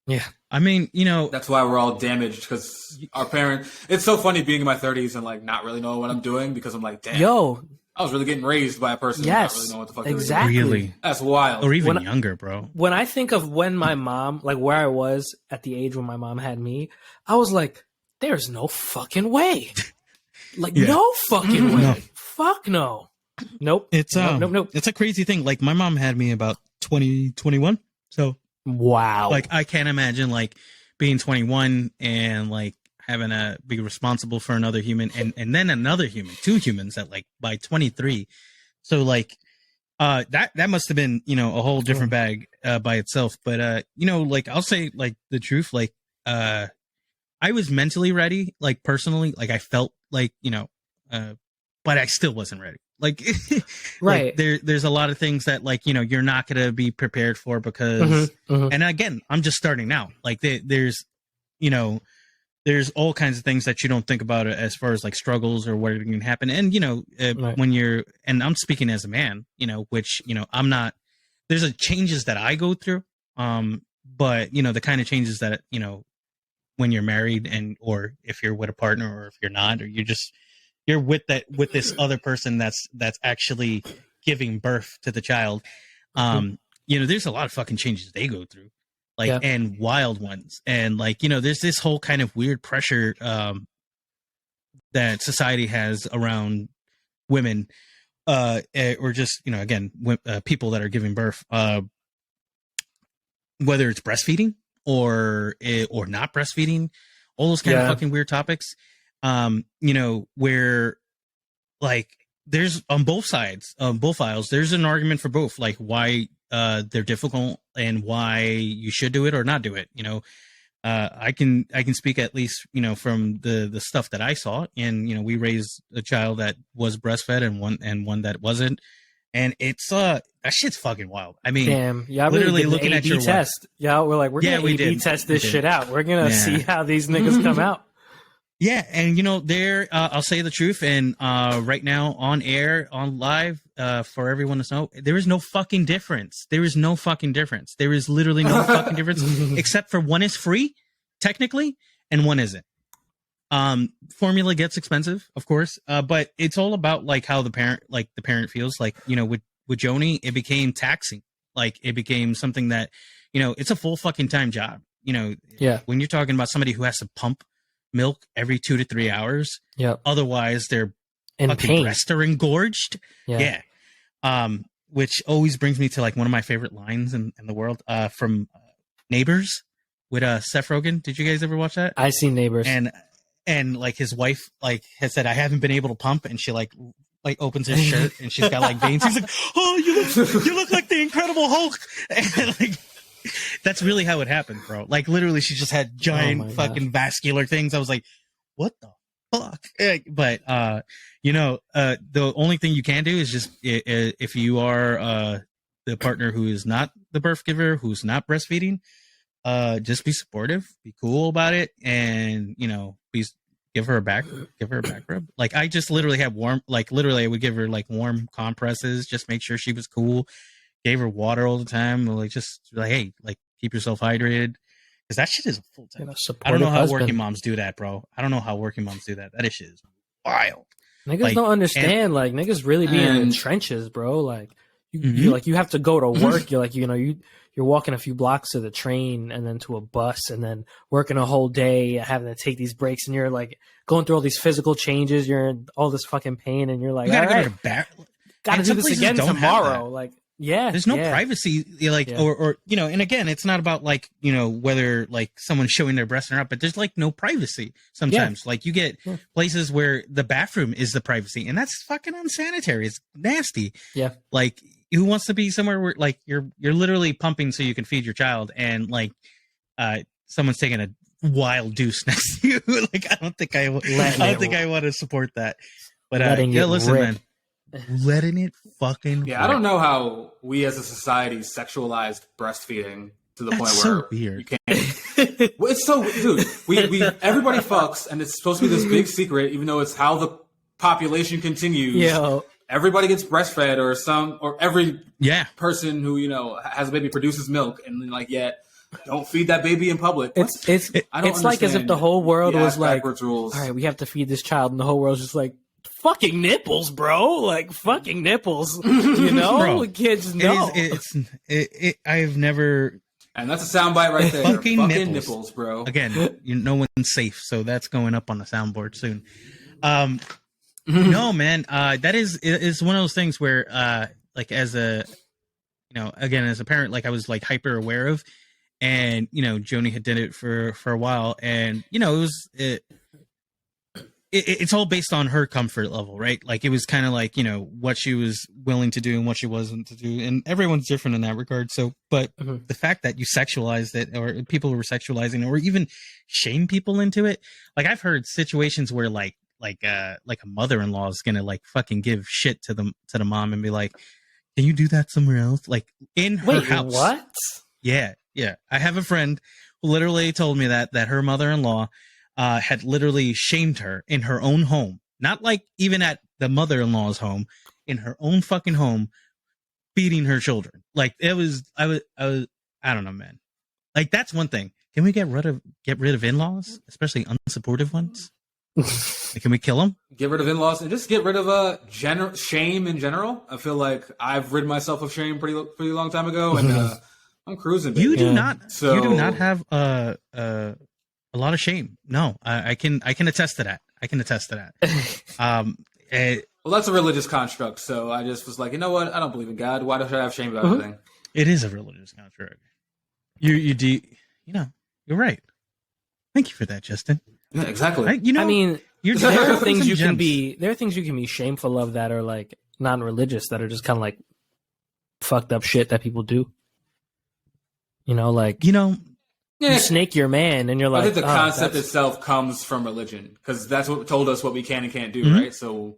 Yeah. I mean, you know, that's why we're all damaged because our parents. It's so funny being in my 30s and like not really knowing what I'm doing because I'm like, damn, I was really getting raised by a person who not really know what the fuck exactly. they were doing. That's wild. Or even younger, bro. When I think of when my mom, like where I was at the age when my mom had me, I was like, there's no fucking way. Like no fucking way. No. Fuck no. Nope. It's nope. It's a crazy thing. Like my mom had me about 21. So wow. Like I can't imagine like being 21 and like having to be responsible for another human and then another human, 2 humans at like by 23. So like that must have been, you know, a whole different bag by itself. But you know, like I'll say like the truth, like I was mentally ready, like personally, like I felt like, you know, but I still wasn't ready. Like, right. Like there's a lot of things that like, you know, you're not going to be prepared for because, and again, I'm just starting now. Like there's, you know, there's all kinds of things that you don't think about as far as like struggles or what can happen. And, you know, when you're, and I'm speaking as a man, you know, which, you know, I'm not, there's a changes that I go through. But you know, the kind of changes that, you know, when you're married and, or if you're with a partner or if you're not, or you're with this other person that's actually giving birth to the child. You know, there's a lot of fucking changes they go through, like, and wild ones. And like, you know, there's this whole kind of weird pressure, that society has around women, or just, you know, again, people that are giving birth, whether it's breastfeeding or not breastfeeding, all those kind of fucking weird topics. You know, where like there's on both sides, both aisles, there's an argument for both, like why they're difficult and why you should do it or not do it. You know, I can speak at least, you know, from the stuff that I saw, and you know, we raised a child that was breastfed and one that wasn't, and it's that shit's fucking wild. I mean, damn, literally looking at your test. Yeah, we're like, we're gonna A/B test this shit out. We're gonna see how these niggas come out. Yeah, and you know, I'll say the truth, and right now on air, on live, for everyone to know, there is no fucking difference. There is no fucking difference. There is literally no fucking difference, except for one is free, technically, and one isn't. Formula gets expensive, of course, but it's all about like how the parent feels. Like, you know, with Joni, it became taxing. Like it became something that, you know, it's a full fucking time job. You know, when you're talking about somebody who has to pump milk every 2 to 3 hours. Otherwise, their fucking breasts are engorged. Which always brings me to like one of my favorite lines in the world, from Neighbors with Seth Rogen. Did you guys ever watch that? I seen Neighbors. And like his wife like has said, I haven't been able to pump, and she like opens his shirt and she's got like veins. He's like, oh, you look like the Incredible Hulk. And like, that's really how it happened, bro. Like literally, she just had giant fucking vascular things. I was like, what the fuck? But you know, the only thing you can do is just if you are the partner who is not the birth giver, who's not breastfeeding, just be supportive, be cool about it, and you know, give her a back rub. Like I just literally had I would give her like warm compresses, just make sure she was cool. Gave her water all the time, like just like, hey, like keep yourself hydrated, because that shit is a full time. I don't know how working moms do that, bro. I don't know how working moms do that. That shit is wild. Niggas like, don't understand. Like niggas really be in the trenches, bro. Like you have to go to work. You're like, you know, you're walking a few blocks to the train and then to a bus and then working a whole day, having to take these breaks, and you're like going through all these physical changes. You're in all this fucking pain, and you're like, you gotta gotta do this again tomorrow. Like. Yeah, there's no privacy, like, or you know, and again, it's not about like, you know, whether like someone's showing their breast or not, but there's like no privacy sometimes. Like you get places where the bathroom is the privacy, and that's fucking unsanitary. It's nasty. Yeah, like who wants to be somewhere where like you're literally pumping so you can feed your child, and like someone's taking a wild deuce next to you. Like I don't think I want to support that. But listen, man. Letting it fucking rip. I don't know how we as a society sexualized breastfeeding to the point where weird. You can't Well, it's so, dude. We everybody fucks, and it's supposed to be this big secret, even though it's how the population continues. Yo. Everybody gets breastfed, or every person who has a baby produces milk, and then don't feed that baby in public. It's like as if the whole world was like, rules. all right, we have to feed this child, and the whole world's just like, fucking nipples, bro. Like fucking nipples. Bro, kids know. I've never. And that's a soundbite right there. Fucking nipples, bro. Again, no one's safe, so that's going up on the soundboard soon. No, man. That is one of those things where, like, as a, again, as a parent, like I was like hyper aware of, and Joni had did it for a while, and it's all based on her comfort level, right? Like it was kind of like, what she was willing to do and what she wasn't to do. And everyone's different in that regard. So, but the fact that you sexualized it, or people were sexualizing, or even shame people into it. Like I've heard situations where like a mother-in-law is going to like fucking give shit to the mom and be like, can you do that somewhere else? Like in her house. What? Yeah. Yeah. I have a friend who literally told me that her mother-in-law had literally shamed her in her own home, not like even at the mother-in-law's home, in her own fucking home, feeding her children. Like I don't know, man. Like that's one thing. Can we get rid of in-laws, especially unsupportive ones? Like, can we kill them? Get rid of in-laws and just get rid of shame in general. I feel like I've rid myself of shame pretty long time ago, and I'm cruising. Baby. You do not have a lot of shame. No, I can attest to that. I can attest to that. Well, that's a religious construct. So I just was like, you know what? I don't believe in God. Why should I have shame about everything? It is a religious construct. You're right. Thank you for that, Justin. Yeah, exactly. There are things you can be shameful of that are like non-religious, that are just kind of like fucked up shit that people do. You snake your man, and you're like, I think the concept itself comes from religion, because that's what told us what we can and can't do, right? So,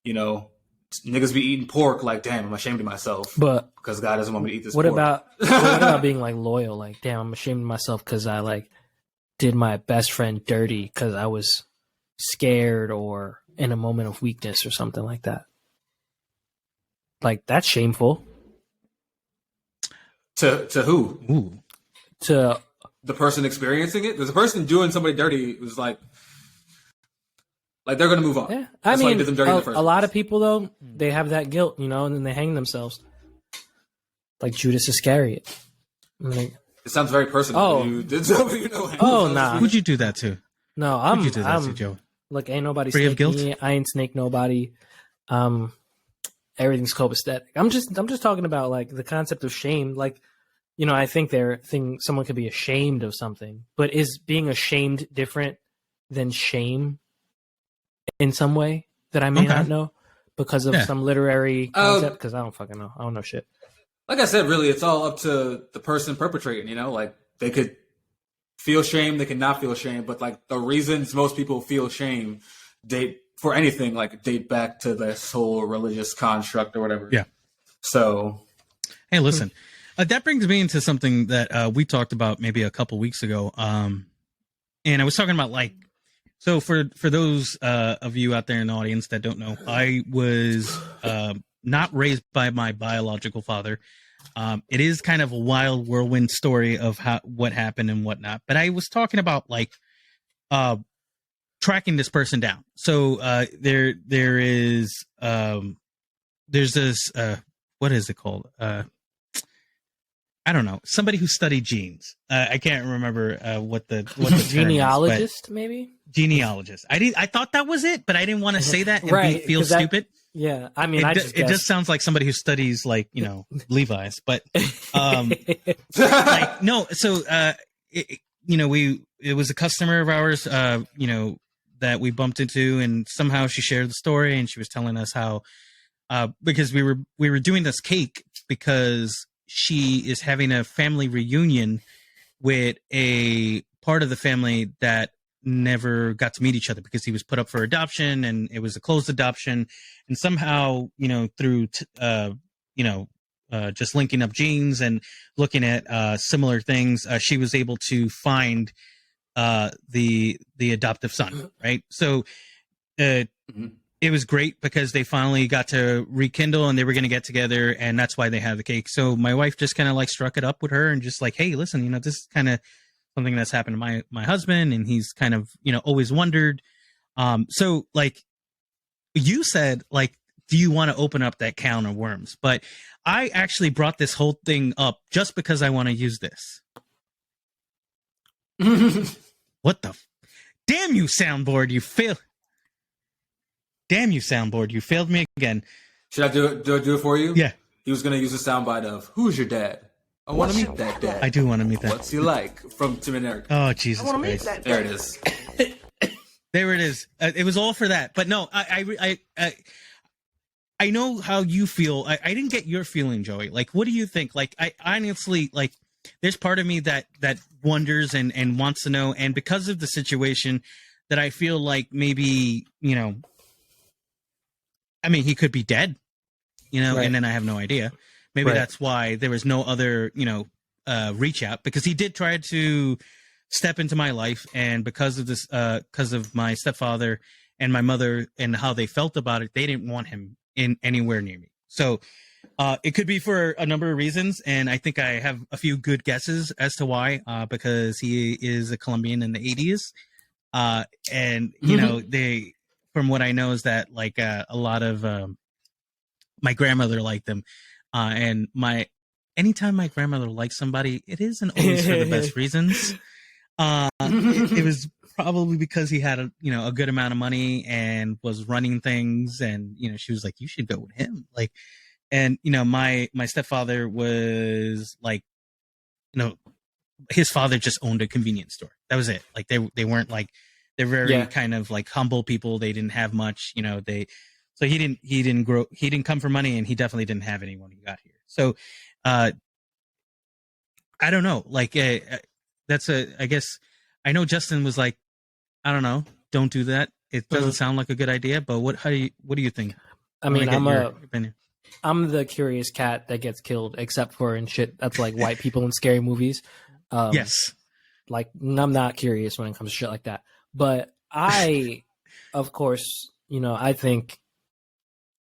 niggas be eating pork, like, damn, I'm ashamed of myself, but because God doesn't want me to eat this. What pork. what about being like loyal? Like, damn, I'm ashamed of myself because I like did my best friend dirty because I was scared or in a moment of weakness or something like that. Like that's shameful. To who? Ooh. To the person experiencing it. There's a person doing somebody dirty who's like they're going to move on. Yeah, That's why you did them dirty in the first a lot of people though, they have that guilt, and then they hang themselves. Like Judas Iscariot. It sounds very personal. Oh, you did somebody nah. Who'd you do that to? No, Who'd you do that to, Joe? Look, ain't nobody free of guilt. Me. I ain't snake nobody. Everything's copacetic. I'm just talking about like the concept of shame. Like, I think someone could be ashamed of something, but is being ashamed different than shame in some way that I may not know because of some literary concept? Because I don't fucking know. I don't know shit. Like I said, really, it's all up to the person perpetrating, like they could feel shame, they could not feel shame, but like the reasons most people feel shame date back to this whole religious construct or whatever. Yeah. So, hey, listen, that brings me into something that we talked about maybe a couple weeks ago. And I was talking about so for those of you out there in the audience that don't know, I was not raised by my biological father. It is kind of a wild whirlwind story of what happened and whatnot. But I was talking about tracking this person down. So there's this what is it called? I don't know. Somebody who studied genes. I can't remember what the genealogist, maybe. Genealogist. I thought that was it, but I didn't want to say that and feel stupid. Yeah, I mean, it just sounds like somebody who studies Levi's, but no. So it was a customer of ours, that we bumped into, and somehow she shared the story, and she was telling us how because we were doing this cake because she is having a family reunion with a part of the family that never got to meet each other because he was put up for adoption and it was a closed adoption, and somehow through just linking up genes and looking at similar things, she was able to find the adoptive son, right? So it was great because they finally got to rekindle and they were going to get together, and that's why they had the cake. So my wife just kind of like struck it up with her and just like, hey, listen, you know, this is kind of something that's happened to my husband, and he's kind of, you know, always wondered. So like you said, like, do you want to open up that can of worms? But I actually brought this whole thing up just because I want to use this. What the? Damn you, soundboard! You failed. Damn you, soundboard! You failed me again. Should I do it for you? Yeah. He was gonna use a soundbite of "Who's your dad?" I want to meet that dad. I do want to meet that. What's he like? From Tim and Eric. Oh Jesus Christ! There it is. There it is. It was all for that. But no, I know how you feel. I didn't get your feeling, Joey. Like, what do you think? Like, I honestly, like, there's part of me that wonders and wants to know. And because of the situation, that I feel like maybe, you know, I mean, he could be dead, you know, right. And then I have no idea. Maybe that's why there was no other, you know, reach out, because he did try to step into my life. And because of this, because of my stepfather and my mother and how they felt about it, they didn't want him in anywhere near me. So it could be for a number of reasons. And I think I have a few good guesses as to why, because he is a Colombian in the 80s. And, you know, they, from what I know is that like a lot of my grandmother liked them. And anytime my grandmother likes somebody, it isn't always for the best reasons. It was probably because he had a good amount of money and was running things, and you know, she was like, you should go with him. Like, and you know, my stepfather was like, you know, his father just owned a convenience store. That was it. Like they weren't like, they're very kind of like humble people. They didn't have much, you know, so he didn't come for money, and he definitely didn't have any when he got here. So I don't know, like I guess I know Justin was like, I don't know, don't do that. It doesn't sound like a good idea, but what do you think? I mean, I'm the curious cat that gets killed, except for in shit that's like white people in scary movies. Yes. Like, I'm not curious when it comes to shit like that. But I, of course, you know, I think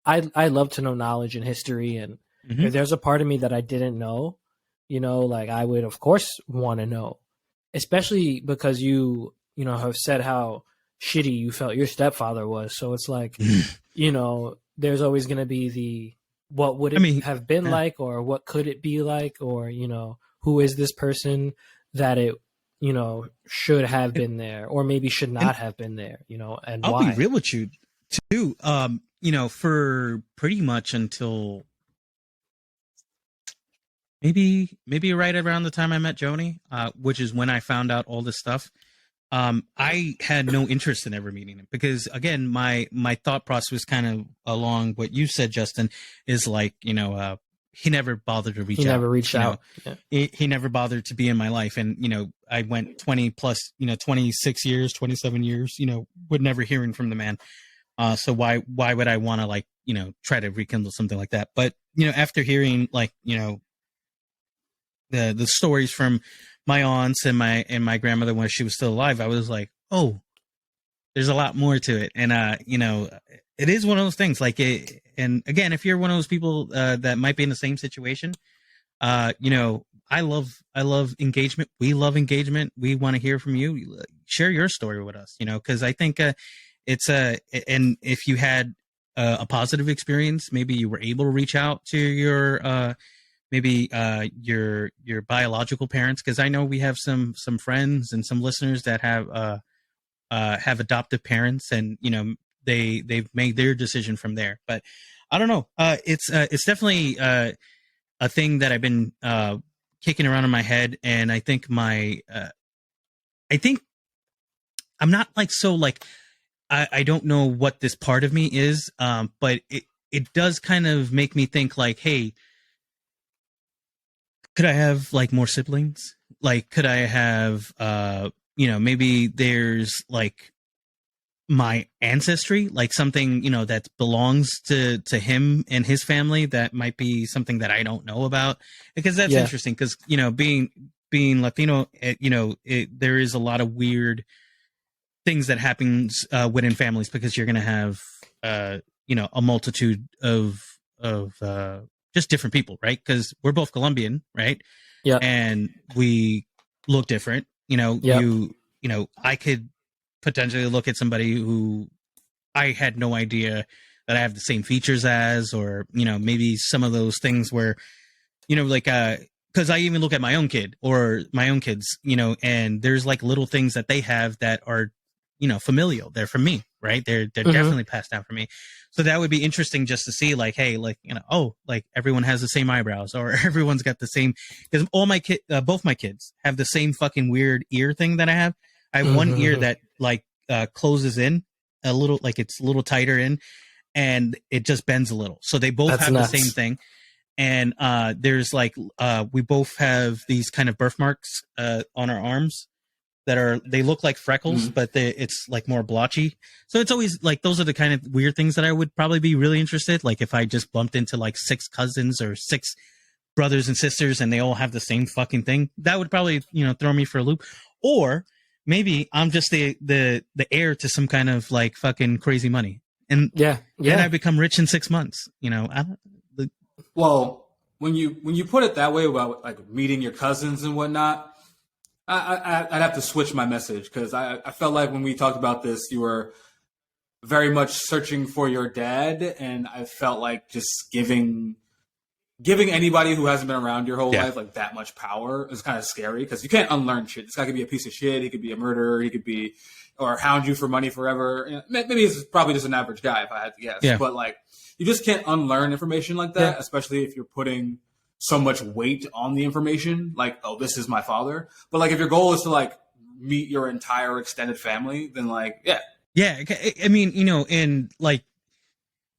I love to know knowledge and history, and if there's a part of me that I didn't know, you know, like I would of course want to know, especially because you know, have said how shitty you felt your stepfather was. So it's like, you know, there's always going to be what would it have been like, or what could it be like, or, you know, who is this person that it, you know, should have been there, or maybe should not have been there, you know, and I'll why. be real with you too. You know, for pretty much until maybe right around the time I met Joni, which is when I found out all this stuff. I had no interest in ever meeting him, because again, my thought process was kind of along what you said, Justin, is like, you know, he never bothered to reach out. He never reached out. Yeah. He never bothered to be in my life. And, you know, I went 20 plus, you know, 26 years, 27 years, you know, with never hearing from the man. So why would I want to, like, you know, try to rekindle something like that? But, you know, after hearing, like, you know, the stories from my aunts and my grandmother when she was still alive, I was like, oh, there's a lot more to it. And, you know, it is one of those things, like, and again, if you're one of those people that might be in the same situation, you know, I love engagement. We love engagement. We want to hear from you. Share your story with us, you know, because I think it's and if you had a positive experience, maybe you were able to reach out to your maybe your biological parents, because I know we have some friends and some listeners that have adoptive parents, and you know, they've made their decision from there. But I don't know. It's definitely a thing that I've been kicking around in my head, and I think I think I'm not like, so like I don't know what this part of me is, but it does kind of make me think like, hey, could I have like more siblings? Like, could I have you know, maybe there's like my ancestry, like something, you know, that belongs to him and his family, that might be something that I don't know about, because that's interesting, because, you know, being Latino, you know, there is a lot of weird things that happens within families, because you're going to have you know, a multitude of just different people, right? Because we're both Colombian, right? Yeah. And we look different. You know, you know, I could potentially look at somebody who I had no idea that I have the same features as, or, you know, maybe some of those things where, you know, like, because I even look at my own kid or my own kids, you know, and there's like little things that they have that are, you know, familial. They're from me, right? They're definitely passed down from me. So that would be interesting just to see, like, hey, like, you know, oh, like everyone has the same eyebrows, or everyone's got the same, because all my both my kids have the same fucking weird ear thing that I have. I have one ear that like closes in a little, like it's a little tighter in, and it just bends a little. So they both have the same thing. And there's like we both have these kind of birthmarks on our arms that are, they look like freckles, but it's like more blotchy. So it's always like, those are the kind of weird things that I would probably be really interested. Like if I just bumped into like 6 cousins or 6 brothers and sisters and they all have the same fucking thing, that would probably, you know, throw me for a loop. Or maybe I'm just the heir to some kind of like fucking crazy money. And then I become rich in 6 months, you know. Well, when you put it that way about like meeting your cousins and whatnot, I'd have to switch my message, because I felt like when we talked about this, you were very much searching for your dad, and I felt like just giving anybody who hasn't been around your whole life like that much power is kind of scary, because you can't unlearn shit. This guy could be a piece of shit. He could be a murderer. He could be, or hound you for money forever. You know, maybe he's probably just an average guy if I had to guess. Yeah. But like, you just can't unlearn information like that, especially if you're putting so much weight on the information. Like, oh, this is my father. But like, if your goal is to like meet your entire extended family, then like, yeah. I mean, you know, and like,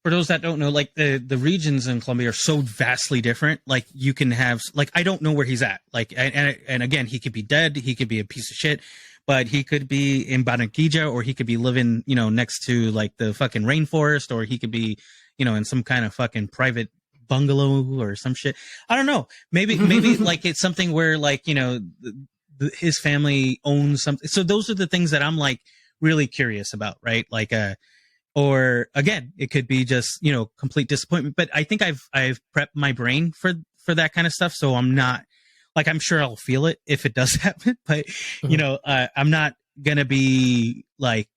for those that don't know, like the regions in Colombia are so vastly different. Like you can have, like, I don't know where he's at. Like, and again, he could be dead. He could be a piece of shit, but he could be in Barranquilla, or he could be living, you know, next to like the fucking rainforest, or he could be, you know, in some kind of fucking private bungalow or some shit. I don't know. Maybe like it's something where like, you know, his family owns something. So those are the things that I'm like really curious about, right? Like, or again, it could be just, you know, complete disappointment. But I think I've prepped my brain for that kind of stuff. So I'm not like, I'm sure I'll feel it if it does happen, but you know, I'm not gonna be like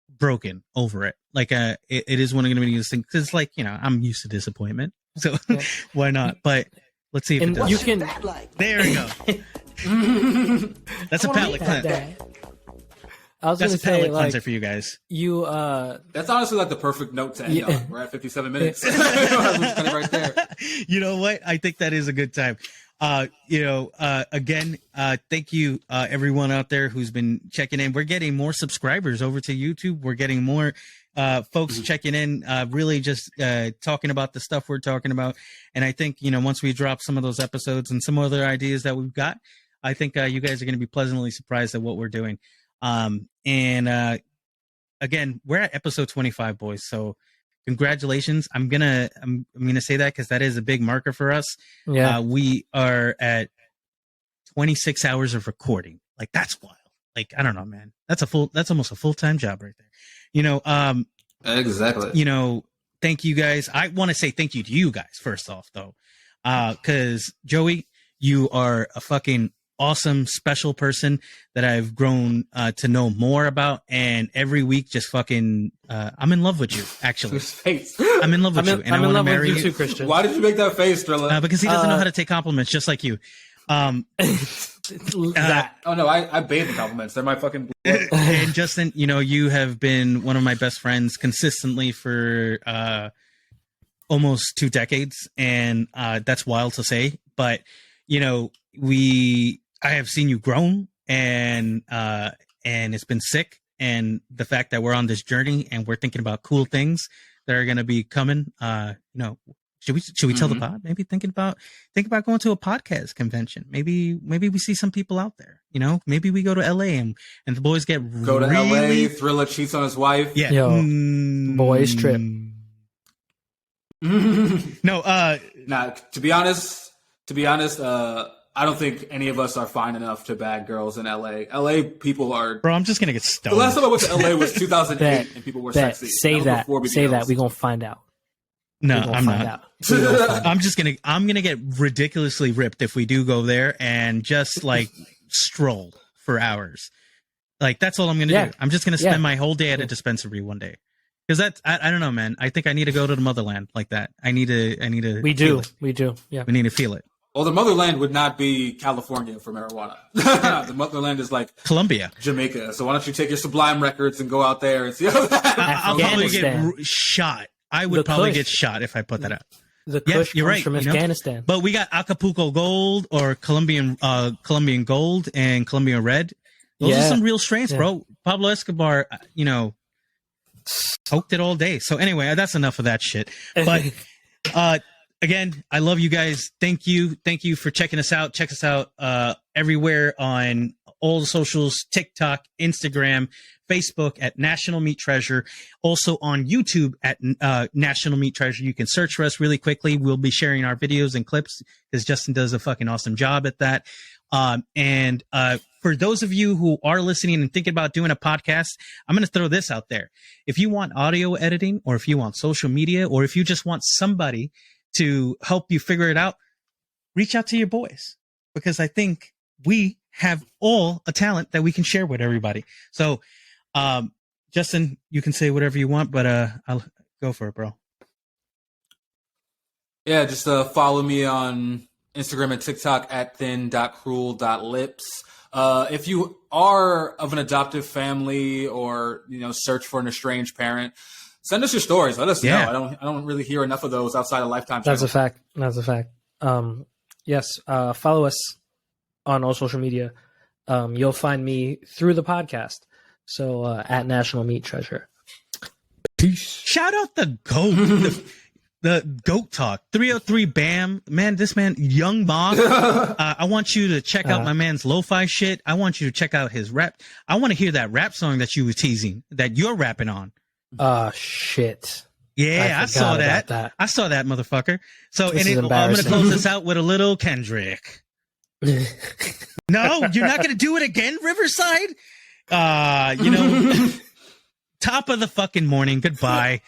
broken over it. Like, it is one of going to be these things, because like, you know, I'm used to disappointment, so why not? But let's see if it does. You can. There we go. That's a palate cleanser. I was going to say, like, cleanser for you guys. You, that's honestly like the perfect note to end on. We're at 57 minutes. Right there. You know what? I think that is a good time. You know, again, thank you, everyone out there who's been checking in. We're getting more subscribers over to YouTube. We're getting more folks checking in, really just talking about the stuff we're talking about. And I think, you know, once we drop some of those episodes and some other ideas that we've got, I think you guys are going to be pleasantly surprised at what we're doing. And again, we're at episode 25, boys. So congratulations. I'm gonna say that because that is a big marker for us. Yeah. We are at 26 hours of recording. Like, that's wild. Like, I don't know, man. That's almost a full-time job right there. You know, exactly. You know, thank you guys. I want to say thank you to you guys first off, though. Because Joey, you are a fucking awesome, special person that I've grown to know more about, and every week just fucking I'm in love with you, actually. I'm in love with you, and I want to marry you too, Christian. Why did you make that face, Thrillah? Because he doesn't know how to take compliments, just like you. Oh no, I bathe in compliments. They're my fucking blood. And Justin, you know, you have been one of my best friends consistently for almost 2 decades, and that's wild to say, but you know, I have seen you grown, and it's been sick. And the fact that we're on this journey and we're thinking about cool things that are going to be coming, you know, Should we tell the pod? Maybe think about going to a podcast convention. Maybe we see some people out there. You know, maybe we go to LA and the boys go to LA. Thrilla cheats on his wife. Yeah, boys trip. No, nah. To be honest, I don't think any of us are fine enough to bag girls in LA. LA people are. Bro, I'm just gonna get stoned. The last time I went to LA was 2008, and people were sexy. Say that. We're gonna find out. No, I'm not. I'm gonna get ridiculously ripped if we do go there and just like stroll for hours. Like that's all I'm gonna do. I'm just gonna spend my whole day at a dispensary one day. Because that's I don't know, man. I think I need to go to the motherland like that. I need to. We do. Yeah. We need to feel it. Well, the motherland would not be California for marijuana. The motherland is like Colombia, Jamaica. So why don't you take your Sublime records and go out there and see how that? I'll probably get shot. I would probably get shot if I put that out. The Kush comes from Afghanistan. But we got Acapulco Gold or Colombian Gold and Colombian Red. Those are some real strains, bro. Pablo Escobar, poked it all day. So anyway, that's enough of that shit. But again, I love you guys. Thank you for checking us out. Check us out everywhere on all the socials: TikTok, Instagram, Facebook at National Meat Treasure. Also on YouTube at National Meat Treasure. You can search for us really quickly. We'll be sharing our videos and clips because Justin does a fucking awesome job at that. And for those of you who are listening and thinking about doing a podcast, I'm going to throw this out there. If you want audio editing, or if you want social media, or if you just want somebody to help you figure it out, reach out to your boys, because I think we have all a talent that we can share with everybody. So, Justin, you can say whatever you want, but I'll go for it, bro. Yeah, just follow me on Instagram and TikTok at thin.cruel.lips. If you are of an adoptive family or, search for an estranged parent, send us your stories. Let us know. I don't really hear enough of those outside of Lifetime channel. That's a fact. Yes. Follow us on all social media. You'll find me through the podcast. So, at National Meat Treasure. Peace. Shout out the GOAT. The GOAT Talk, 303 Bam. Man, this man, Young Moth. I want you to check out my man's lo-fi shit. I want you to check out his rap. I want to hear that rap song that you were teasing, that you're rapping on. Shit. Yeah, I saw that. I saw that, motherfucker. So, I'm going to close this out with a little Kendrick. No, you're not going to do it again, Riverside? Top of the fucking morning. Goodbye.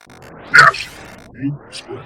Yes, we spread.